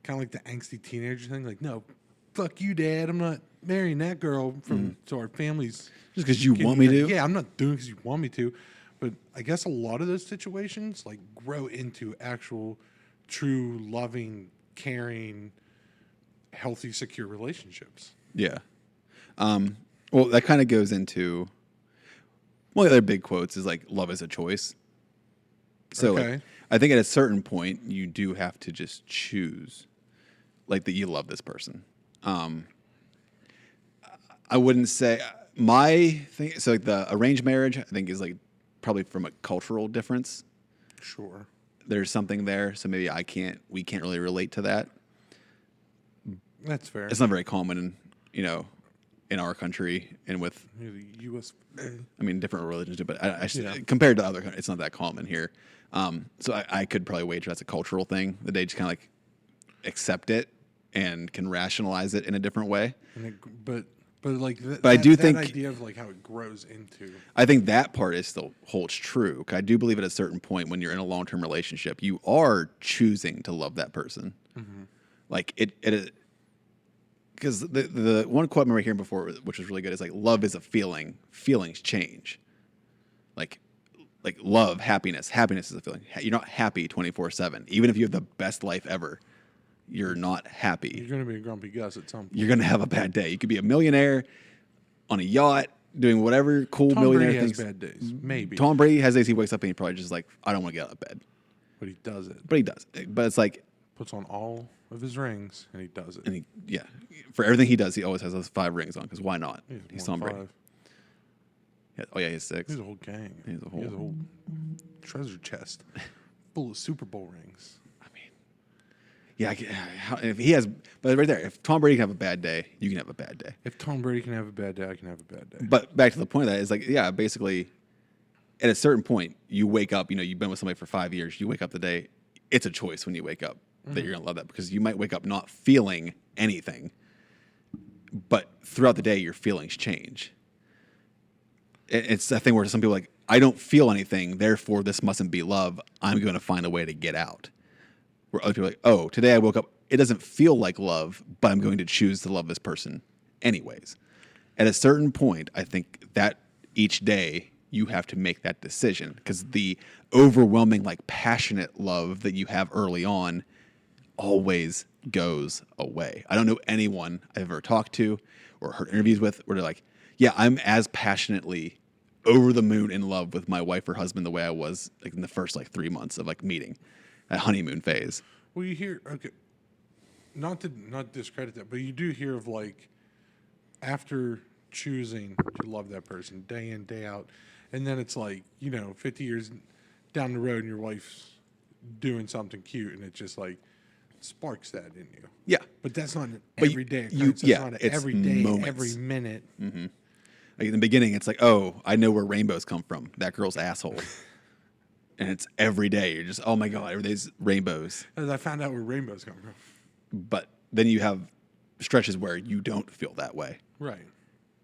B: kind of like the angsty teenager thing, like, no, fuck you, Dad, I'm not marrying that girl from so our families.
C: Just because you want me to?
B: Yeah, I'm not doing it because you want me to. But I guess a lot of those situations like grow into actual, true, loving, caring, healthy, secure relationships.
C: Yeah. Well, that kind of goes into one of the other big quotes is like, love is a choice. So
B: Okay.
C: like, I think at a certain point, you do have to just choose like that you love this person. I wouldn't say my thing. So like the arranged marriage, I think is like probably from a cultural difference.
B: Sure.
C: There's something there. So maybe we can't really relate to that.
B: That's fair.
C: It's not very common, in our country and with,
B: The U.S.
C: I mean, different religions do, but
B: Yeah.
C: compared to other countries, it's not that common here. So I could probably wager that's a cultural thing that they just kind of like accept it and can rationalize it in a different way.
B: But like,
C: But I do
B: that
C: think-
B: idea of like how it grows into.
C: I think that part is still holds true. 'Cause I do believe at a certain point when you're in a long-term relationship, you are choosing to love that person. Like it because the one quote I remember hearing before, which was really good, is like, love is a feeling. Feelings change. Like love, happiness. Happiness is a feeling. You're not happy 24/7. Even if you have the best life ever, you're not happy.
B: You're going to be a grumpy Gus at some point.
C: You're going to have a bad day. You could be a millionaire on a yacht doing whatever cool
B: Tom
C: millionaire
B: Brady
C: things.
B: has bad days, maybe.
C: Tom Brady has days he wakes up and he probably just like, I don't want to get out of bed.
B: But he does it.
C: But he does. But it's like,
B: Puts on all of his rings, and he does it.
C: and for everything he does, he always has those 5 rings on because why not? He's Tom Brady.
B: 5.
C: Yeah, oh, yeah, he's 6.
B: He's a whole gang.
C: He's a
B: He has a
C: whole-
B: whole treasure chest full of Super Bowl rings.
C: I mean, yeah, if he has, but right there, if Tom Brady can have a bad day, you can have a bad day.
B: If Tom Brady can have a bad day, I can have a bad day.
C: But back to the point of that is like, yeah, basically, at a certain point, you wake up, you've been with somebody for 5 years, you wake up the day, it's a choice when you wake up that you're going to love that because you might wake up not feeling anything, but throughout the day, your feelings change. It's a thing where some people are like, I don't feel anything, therefore this mustn't be love. I'm going to find a way to get out. Where other people are like, oh, today I woke up, it doesn't feel like love, but I'm going to choose to love this person anyways. At a certain point, I think that each day you have to make that decision because the overwhelming, like passionate love that you have early on always goes away. I don't know anyone I've ever talked to or heard interviews with where they're like, yeah, I'm as passionately over the moon in love with my wife or husband the way I was like in the first like 3 months of like meeting, that honeymoon phase.
B: Well, you hear, okay, not discredit that, but you do hear of like after choosing to love that person day in, day out. And then it's like, 50 years down the road and your wife's doing something cute and it just like sparks that in you.
C: Yeah.
B: But that's not an
C: But
B: everyday
C: you-
B: occurrence. That's
C: yeah,
B: not an
C: it's
B: every day,
C: moments.
B: every minute.
C: Like in the beginning, it's like, oh, I know where rainbows come from. That girl's asshole. And it's every day. You're just, oh my God, every day's rainbows.
B: As I found out where rainbows come from.
C: But then you have stretches where you don't feel that way.
B: Right.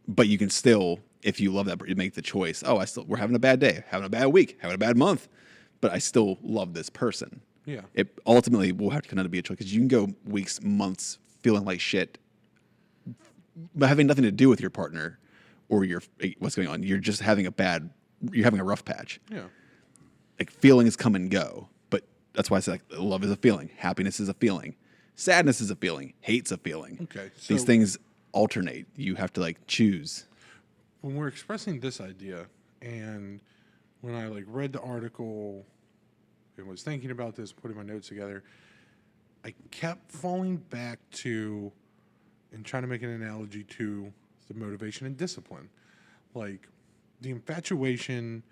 C: But you can still, if you love that, you make the choice. Oh, we're having a bad day, having a bad week, having a bad month, but I still love this person.
B: Yeah.
C: It ultimately will have to kind of be a choice because you can go weeks, months feeling like shit, but having nothing to do with your partner or what's going on. You're just having you're having a rough patch.
B: Yeah.
C: Like feelings come and go, but that's why I say like love is a feeling, happiness is a feeling, sadness is a feeling, hate's a feeling.
B: Okay.
C: These
B: So
C: things alternate. You have to like choose.
B: when we're expressing this idea, and when I like read the article and was thinking about this, putting my notes together, I kept falling back to and trying to make an analogy to the motivation and discipline. Like the infatuation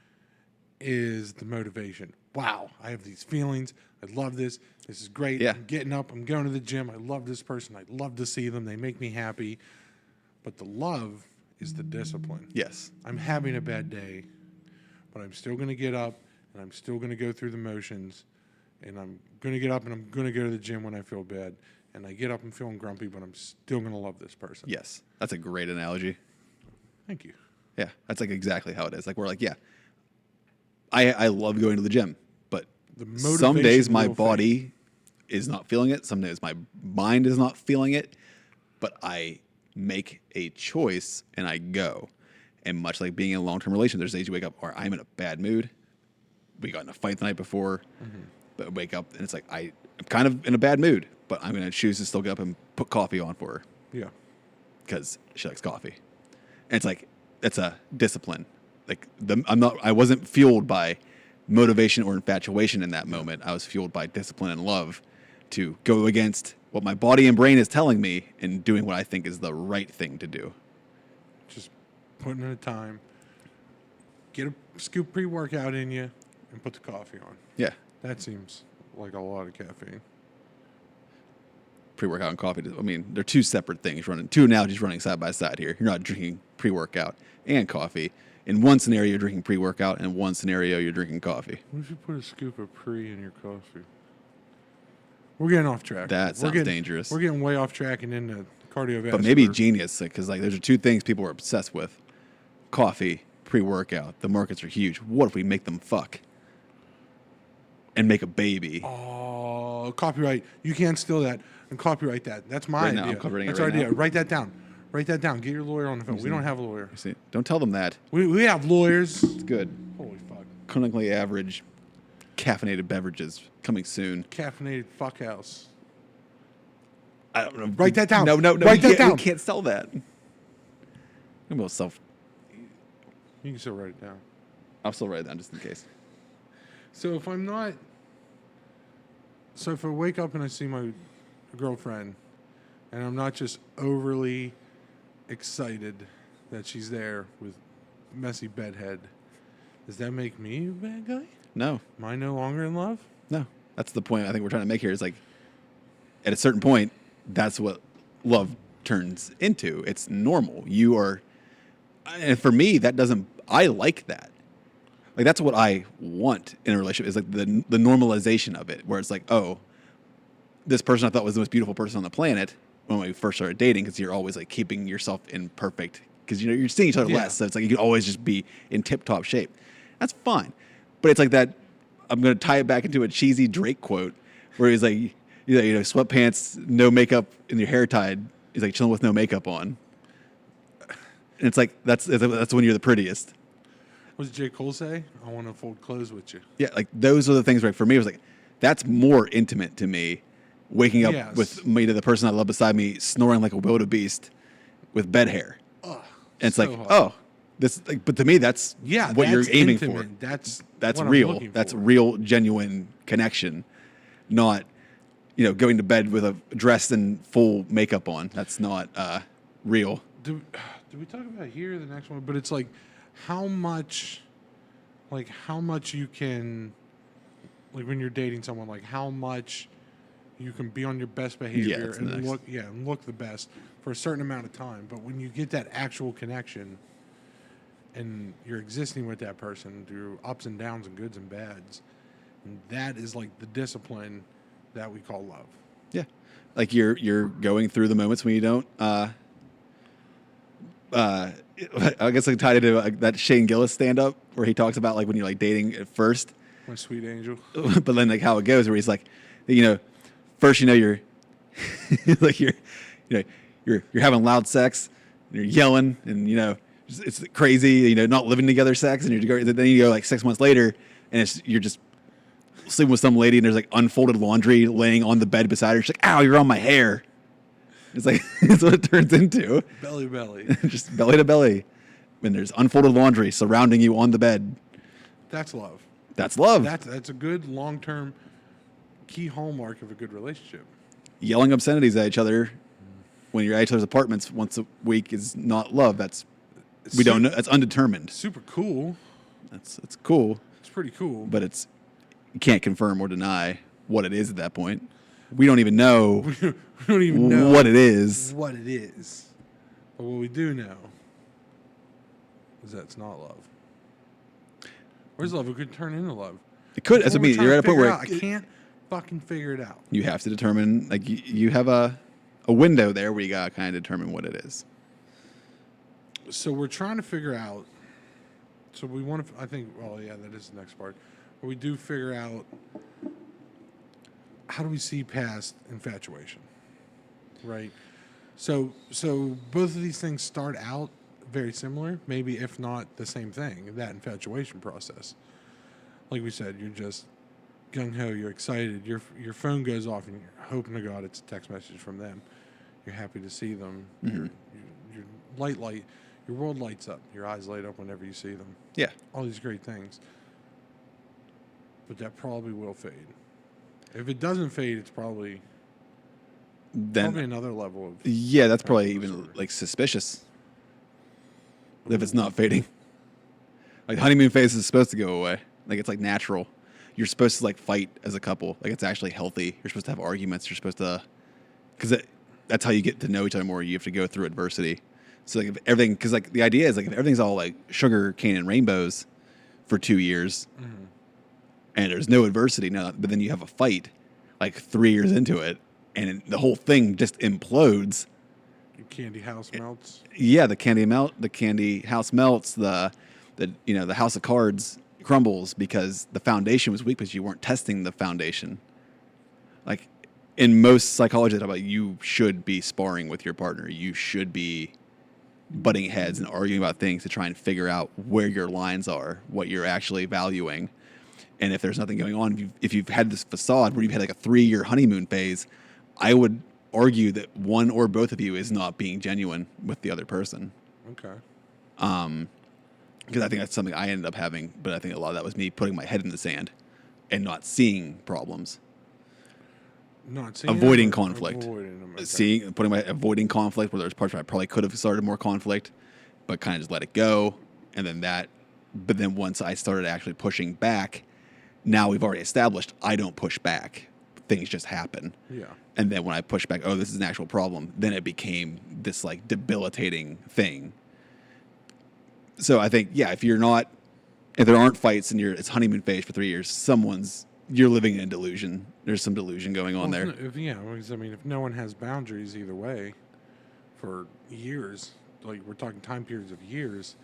B: is the motivation. Wow, I have these feelings. I love this. This is great.
C: Yeah.
B: I'm getting up. I'm going to the gym. I love this person. I love to see them. They make me happy. But the love is the discipline.
C: Yes.
B: I'm having a bad day, but I'm still going to get up and I'm still going to go through the motions. And I'm going to get up and I'm going to go to the gym when I feel bad. And I get up and feeling grumpy, but I'm still going to love this person.
C: Yes. That's a great analogy.
B: Thank you.
C: Yeah. That's like exactly how it is. Like we're like, yeah, I love going to the gym, but some days
B: motivation
C: my
B: will
C: body is not feeling it. Some days my mind is not feeling it, but I make a choice and I go. And much like being in a long-term relation, there's days you wake up or I'm in a bad mood. We got in a fight the night before, but I wake up and it's like, I'm kind of in a bad mood, but I'm going to choose to still get up and put coffee on for her
B: Yeah.
C: because she likes coffee. And it's like, that's a discipline. Like I wasn't fueled by motivation or infatuation in that moment. I was fueled by discipline and love to go against what my body and brain is telling me and doing what I think is the right thing to do.
B: Just putting in the time. Get a scoop pre-workout in you and put the coffee on.
C: Yeah.
B: That seems like a lot of caffeine.
C: Pre-workout and coffee. I mean, they're two separate things two analogies running side by side here. You're not drinking pre-workout and coffee. In one scenario, you're drinking pre-workout. In one scenario, you're drinking coffee.
B: What if you put a scoop of pre in your coffee? We're getting off track.
C: That sounds dangerous.
B: We're getting way off track and into cardiovascular.
C: But maybe genius, because like those are two things people are obsessed with. Coffee, pre-workout. The markets are huge. What if we make them fuck? And make a baby?
B: Oh, copyright. You can't steal that and copyright that. That's my
C: Right
B: idea.
C: now, I'm copyrighting it
B: That's
C: right
B: our idea.
C: now.
B: Write that down. Write that down. Get your lawyer on the phone. We don't have a lawyer.
C: See, don't tell them that.
B: We have lawyers.
C: It's good.
B: Holy fuck.
C: Clinically average caffeinated beverages coming soon.
B: Caffeinated fuckhouse.
C: I don't know.
B: Write that down.
C: No.
B: Write that down.
C: We can't sell that. We'll self.
B: You can still write it down.
C: I'll still write it down just in case.
B: So if I'm not... So if I wake up and I see my girlfriend and I'm not just overly excited that she's there with messy bedhead, does that make me a bad guy?
C: No.
B: Am I no longer in love?
C: No. That's the point I think we're trying to make here is like, at a certain point, that's what love turns into. It's normal. You are, and for me, I like that. Like that's what I want in a relationship is like the normalization of it, where it's like, oh, this person I thought was the most beautiful person on the planet when we first started dating, because you're always like keeping yourself in perfect, because you're seeing each other less, so it's like you can always just be in tip-top shape. That's fine, but it's like that. I'm gonna tie it back into a cheesy Drake quote where he's like, sweatpants, no makeup, and your hair tied. He's like chilling with no makeup on, and it's like that's when you're the prettiest.
B: What does J. Cole say? I want to fold clothes with you.
C: Yeah, like those are the things. Right for me, it was like that's more intimate to me. Waking up with me to the person I love beside me, snoring like a wildebeest with bed hair, and it's
B: so
C: like,
B: hot.
C: oh, this. Like, but to me, that's what you're aiming
B: intimate.
C: for.
B: That's
C: That's
B: what I'm
C: real.
B: looking
C: That's
B: for.
C: real, genuine connection, not going to bed with a dress and full makeup on. That's not real.
B: do we talk about here the next one? But it's like how much you can, like when you're dating someone, like how much you can be on your best behavior
C: that's next.
B: and look the best for a certain amount of time. But when you get that actual connection and you're existing with that person through ups and downs and goods and bads, and that is like the discipline that we call love.
C: Yeah. Like you're going through the moments when you don't I guess I tied it to like that Shane Gillis stand up where he talks about like when you're like dating at first,
B: My sweet angel.
C: but then like how it goes where he's like, first you're like you're having loud sex, and you're yelling, and it's crazy, not living together sex, and then you go like 6 months later, and you're just sleeping with some lady, and there's like unfolded laundry laying on the bed beside her. She's like, "Ow, you're on my hair." It's like that's what it turns into.
B: Belly belly.
C: Just belly to belly, and there's unfolded laundry surrounding you on the bed.
B: That's love.
C: That's love.
B: That's a good long-term key hallmark of a good relationship.
C: Yelling obscenities at each other when you're at each other's apartments once a week is not love. That's don't know. That's undetermined.
B: Super cool.
C: That's cool.
B: It's pretty cool.
C: But you can't confirm or deny what it is at that point. We don't even know.
B: We don't even know
C: what it is.
B: What it is. But what we do know is that it's not love. Where's love? It could turn into love.
C: It could. That's what I mean. You're at a point where
B: I can't fucking figure it out.
C: You have to determine. Like you have a window there where you gotta kind of determine what it is.
B: So we're trying to figure out. So we want to. I think. Well, yeah, that is the next part. But we do figure out. How do we see past infatuation? Right. So both of these things start out very similar, maybe if not the same thing, that infatuation process. Like we said, you're just gung-ho, you're excited, your phone goes off and you're hoping to God it's a text message from them. You're happy to see them.
C: Mm-hmm.
B: Your your world lights up. Your eyes light up whenever you see them.
C: Yeah.
B: All these great things. But that probably will fade. If it doesn't fade, it's probably another level of...
C: Yeah, that's probably even like suspicious. If it's not fading. Like honeymoon phase is supposed to go away. Like it's like natural. You're supposed to like fight as a couple. Like it's actually healthy. You're supposed to have arguments. You're supposed to... Because that's how you get to know each other more. You have to go through adversity. So like if everything... Because like the idea is like if everything's all like sugar cane and rainbows for 2 years... Mm-hmm. And there's no adversity now, but then you have a fight like 3 years into it, and the whole thing just implodes.
B: The candy house melts.
C: Yeah, the candy house melts. The house of cards crumbles because the foundation was weak because you weren't testing the foundation. Like in most psychology, they talk about you should be sparring with your partner. You should be butting heads and arguing about things to try and figure out where your lines are, what you're actually valuing. And if there's nothing going on, if you've had this facade where you've had like a 3-year honeymoon phase, I would argue that one or both of you is not being genuine with the other person.
B: Okay.
C: Because I think that's something I ended up having, but I think a lot of that was me putting my head in the sand and not seeing problems. Avoiding conflict. Avoiding conflict where there's parts where I probably could have started more conflict, but kind of just let it go. And then but then once I started actually pushing back, now we've already established I don't push back. Things just happen. Yeah. And then when I push back, this is an actual problem, then it became this like debilitating thing. So I think, if there aren't fights and it's honeymoon phase for 3 years, you're living in a delusion. There's some delusion going on there.
B: If no one has boundaries either way for years, like we're talking time periods of years,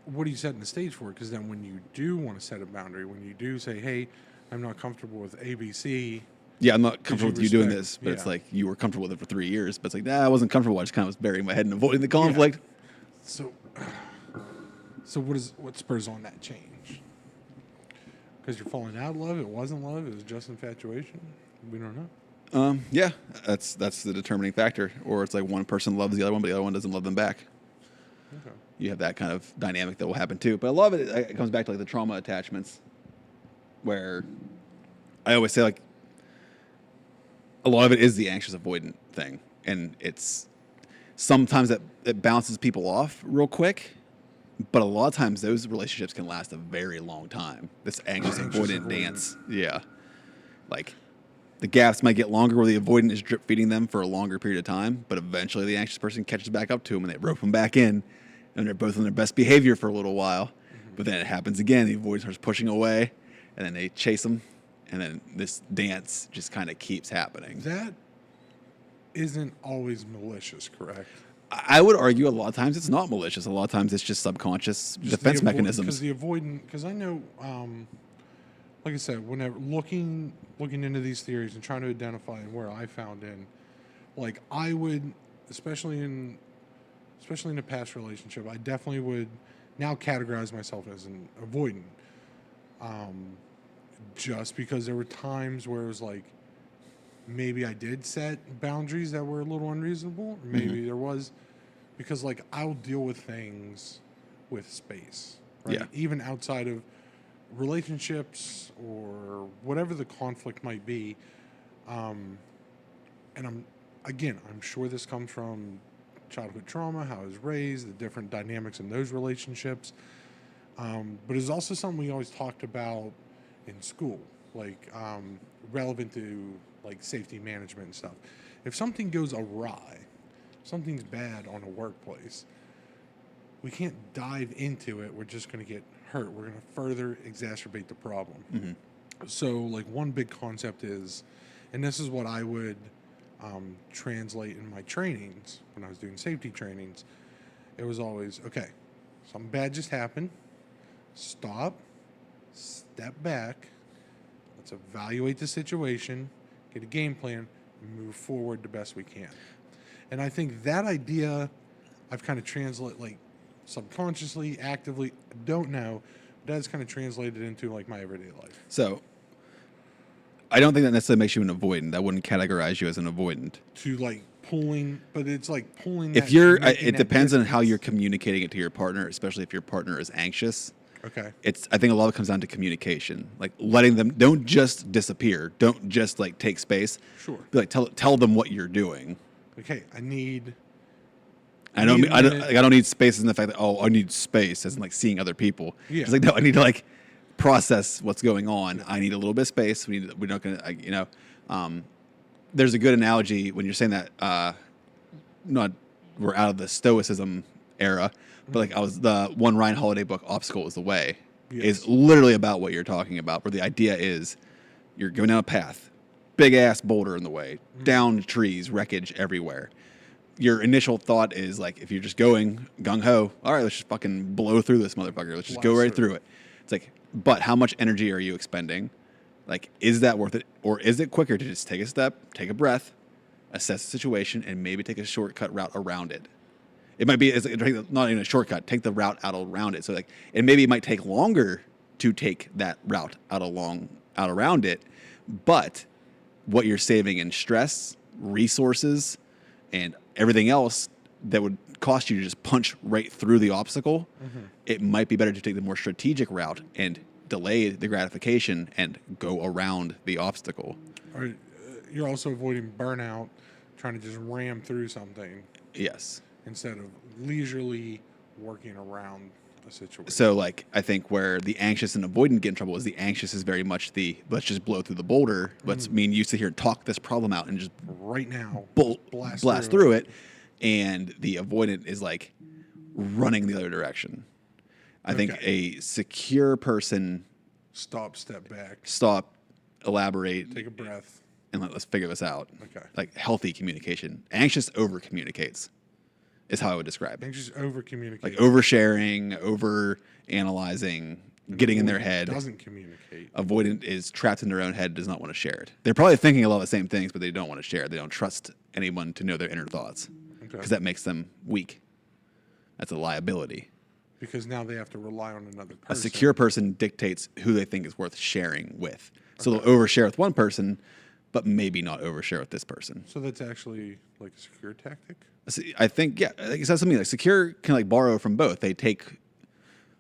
B: what are you setting the stage for? Because then when you do want to set a boundary, when you do say, hey, I'm not comfortable with ABC.
C: Yeah, I'm not comfortable with you doing this. But it's like you were comfortable with it for 3 years. But it's like, I wasn't comfortable. I just kind of was burying my head and avoiding the conflict.
B: Yeah. So what spurs on that change? Because you're falling out of love? It wasn't love? It was just infatuation? We don't know.
C: Yeah, that's the determining factor. Or it's like one person loves the other one, but the other one doesn't love them back. Okay. You have that kind of dynamic that will happen too. But a lot of it comes back to like the trauma attachments, where I always say like a lot of it is the anxious avoidant thing, and it's sometimes it bounces people off real quick, but a lot of times those relationships can last a very long time. This anxious avoidant dance. Yeah. Like, the gaps might get longer where the avoidant is drip feeding them for a longer period of time, but eventually the anxious person catches back up to them and they rope them back in, and they're both on their best behavior for a little while. But then it happens again. The avoidant starts pushing away, and then they chase them, and then this dance just kind of keeps happening.
B: That isn't always malicious, correct?
C: I would argue a lot of times it's not malicious. A lot of times it's just subconscious defense mechanisms.
B: Because the avoidant, because I know, like I said, whenever looking into these theories and trying to identify where I found in, like I would, especially in a past relationship, I definitely would now categorize myself as an avoidant. Just because there were times where it was like, maybe I did set boundaries that were a little unreasonable. Or maybe there was, because like I'll deal with things with space, right?
C: Yeah.
B: Even outside of relationships or whatever the conflict might be. And I'm sure this comes from childhood trauma, how I was raised, the different dynamics in those relationships. But it's also something we always talked about in school, like relevant to like safety management and stuff. If something goes awry, something's bad on a workplace, we can't dive into it. We're just going to get hurt. We're going to further exacerbate the problem. So like one big concept is, and this is what I would translate in my trainings when I was doing safety trainings, it was always, okay, something bad just happened. Stop, step back, let's evaluate the situation, get a game plan, and move forward the best we can. And I think that idea I've kind of translated, like subconsciously, actively, I don't know, but that's kind of translated into like my everyday life.
C: So, I don't think that necessarily makes you an avoidant. That wouldn't categorize you as an avoidant.
B: To like pulling, but it's like pulling.
C: If you're, it depends on how you're communicating it to your partner, especially if your partner is anxious.
B: Okay.
C: I think a lot of it comes down to communication, like letting them, don't just disappear. Don't just like take space.
B: Sure.
C: Be like, tell them what you're doing.
B: Okay. I
C: don't need space in the fact that, I need space as in like seeing other people.
B: Yeah.
C: It's like, no, I need to like process what's going on. Yeah. I need a little bit of space. We're not going to, there's a good analogy when you're saying that, we're out of the stoicism era, but like the one Ryan Holiday book, Obstacle is the Way, is literally about what you're talking about, where the idea is you're going down a path, big ass boulder in the way, down trees, wreckage everywhere. Your initial thought is like, if you're just going gung-ho, all right, let's just fucking blow through this motherfucker. Let's just go right through it. It's like, but how much energy are you expending? Like, is that worth it? Or is it quicker to just take a step, take a breath, assess the situation, and maybe take a shortcut route around it? It might be not even a shortcut. Take the route out around it. So like, and maybe it might take longer to take that route out around it, but what you're saving in stress, resources, and everything else that would cost you to just punch right through the obstacle, it might be better to take the more strategic route and delay the gratification and go around the obstacle.
B: Or you're also avoiding burnout, trying to just ram through something.
C: Yes.
B: Instead of leisurely working around a situation.
C: So, like, I think where the anxious and avoidant get in trouble is the anxious is very much the let's just blow through the boulder. Let's you sit here and talk this problem out and just
B: right now
C: blast through it. And the avoidant is like running the other direction. I think a secure person.
B: Stop, step back.
C: Stop, elaborate.
B: Take a breath.
C: And let's figure this out.
B: Okay.
C: Like healthy communication. Anxious over communicates. Is how I would describe it.
B: Anxious over communicate.
C: Like oversharing, over analyzing, getting in their head.
B: Doesn't communicate.
C: Avoidant is trapped in their own head, does not want to share it. They're probably thinking a lot of the same things, but they don't want to share it. They don't trust anyone to know their inner thoughts because that makes them weak. That's a liability.
B: Because now they have to rely on another person.
C: A secure person dictates who they think is worth sharing with. So they'll overshare with one person, but maybe not overshare with this person.
B: So that's actually like a secure tactic?
C: I think, like it says something like secure can like borrow from both. They take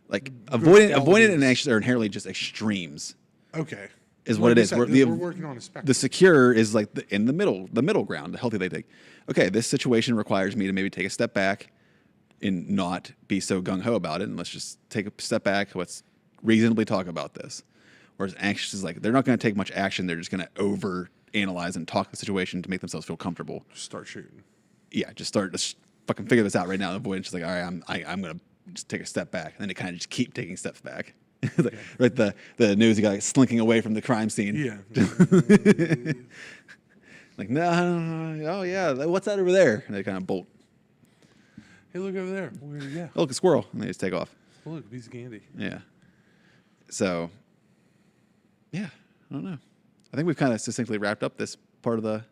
C: like avoidant and anxious are inherently just extremes.
B: Okay.
C: is
B: Like
C: what it
B: you
C: is.
B: said,
C: We're
B: working on a spectrum.
C: the secure is like in the middle ground, the healthy they think. Okay, this situation requires me to maybe take a step back and not be so gung-ho about it, and let's just take a step back. Let's reasonably talk about this. Whereas anxious is like, they're not going to take much action. They're just going to over-analyze and talk the situation to make themselves feel comfortable.
B: Just start shooting.
C: Yeah, just fucking figure this out right now. And avoid just like, all right, I'm going to just take a step back. And then they kind of just keep taking steps back. Like the nosy guy slinking away from the crime scene.
B: Yeah.
C: Like, no, oh yeah, what's that over there? And they kind of bolt.
B: Hey, look over there. Yeah.
C: Oh, look, a squirrel. And they just take off.
B: Oh, look, a piece of candy.
C: Yeah. So, yeah, I don't know. I think we've kind of succinctly wrapped up this part of the...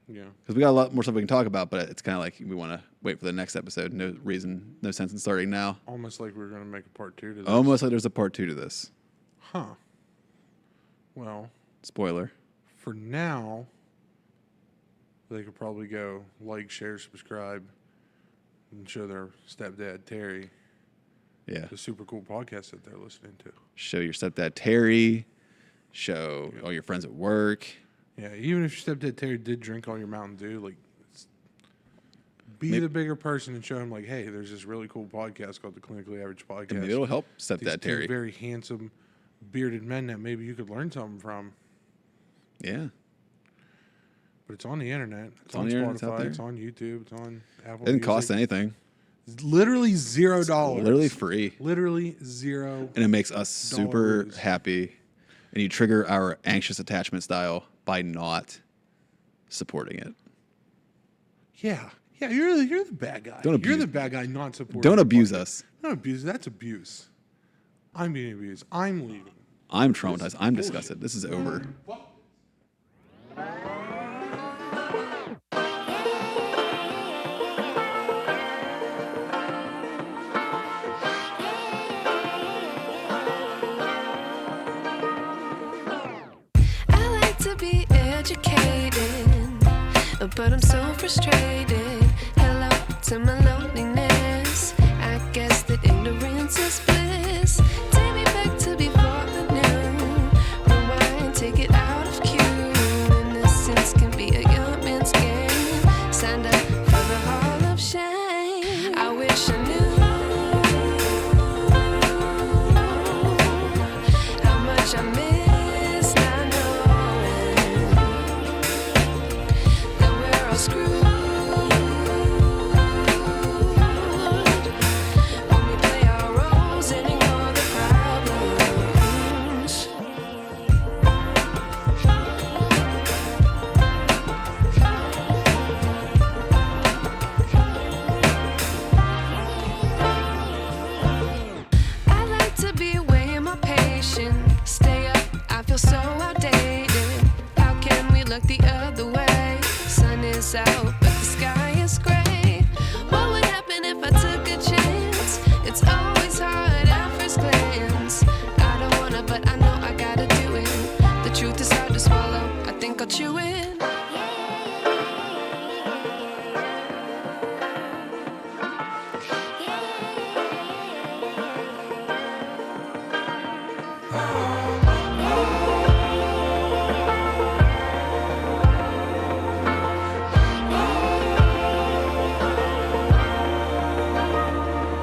B: Yeah.
C: Because we got a lot more stuff we can talk about, but it's kind of like we want to wait for the next episode. No sense in starting now.
B: Almost like we're going to make a part 2 to this.
C: Almost like there's a part 2 to this.
B: Huh. Well,
C: Spoiler.
B: for now, they could probably go like, share, subscribe, and show their stepdad, Terry,
C: Yeah.
B: the super cool podcast that they're listening to.
C: Show your stepdad Terry. Show all your friends at work.
B: Yeah, even if your stepdad Terry did drink all your Mountain Dew, like, be the bigger person and show him, like, hey, there's this really cool podcast called the Clinically Average Podcast.
C: And maybe it'll help
B: These
C: stepdad
B: two
C: Terry.
B: very handsome, bearded men that maybe you could learn something from.
C: Yeah.
B: But it's on the internet. It's
C: on
B: on
C: the internet, it's out
B: Spotify.
C: there.
B: It's on YouTube. It's on Apple
C: It didn't cost
B: Music.
C: anything.
B: It's literally $0.
C: Literally free.
B: Literally $0.
C: And it makes us super
B: Dollars.
C: happy. And you trigger our anxious attachment style by not supporting it.
B: Yeah. Yeah, you're the bad guy.
C: Don't
B: You're
C: abuse-
B: the bad guy not supporting.
C: Don't
B: the
C: abuse
B: podcast.
C: us.
B: Don't abuse. That's abuse. I'm being abused. I'm leaving.
C: I'm traumatized. I'm disgusted. This is over.
A: I like to be educated, but I'm so frustrated. Hello to my loneliness. I guess that ignorance is bliss. Take me back to before I knew. Rewind, take it out of cue. Innocence can be a young man's game. Signed up for the hall of shame. I wish I knew how much I miss not knowing that we're all screwed when we play our roles and ignore the problems. I like to be weighing my patience. Stay up, I feel so outdated. How can we look the other way? Sun is out, but the sky is gray. What would happen if I took a chance? It's always hard at first glance. I don't wanna, but I know I gotta do it. The truth is hard to swallow. I think I'll chew it.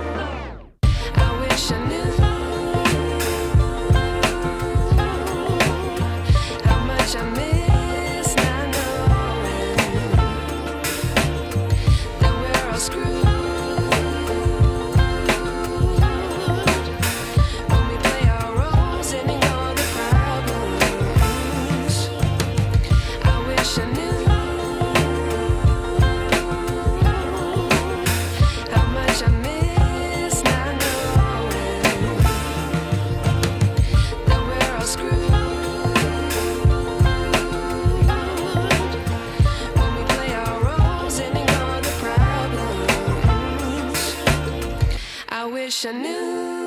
A: I wish I knew how much I miss not knowing that we're all screwed when we play our roles and ignore the problems. I wish I knew how much I miss not knowing that we're all screwed when we play our roles and ignore the problems. I wish I knew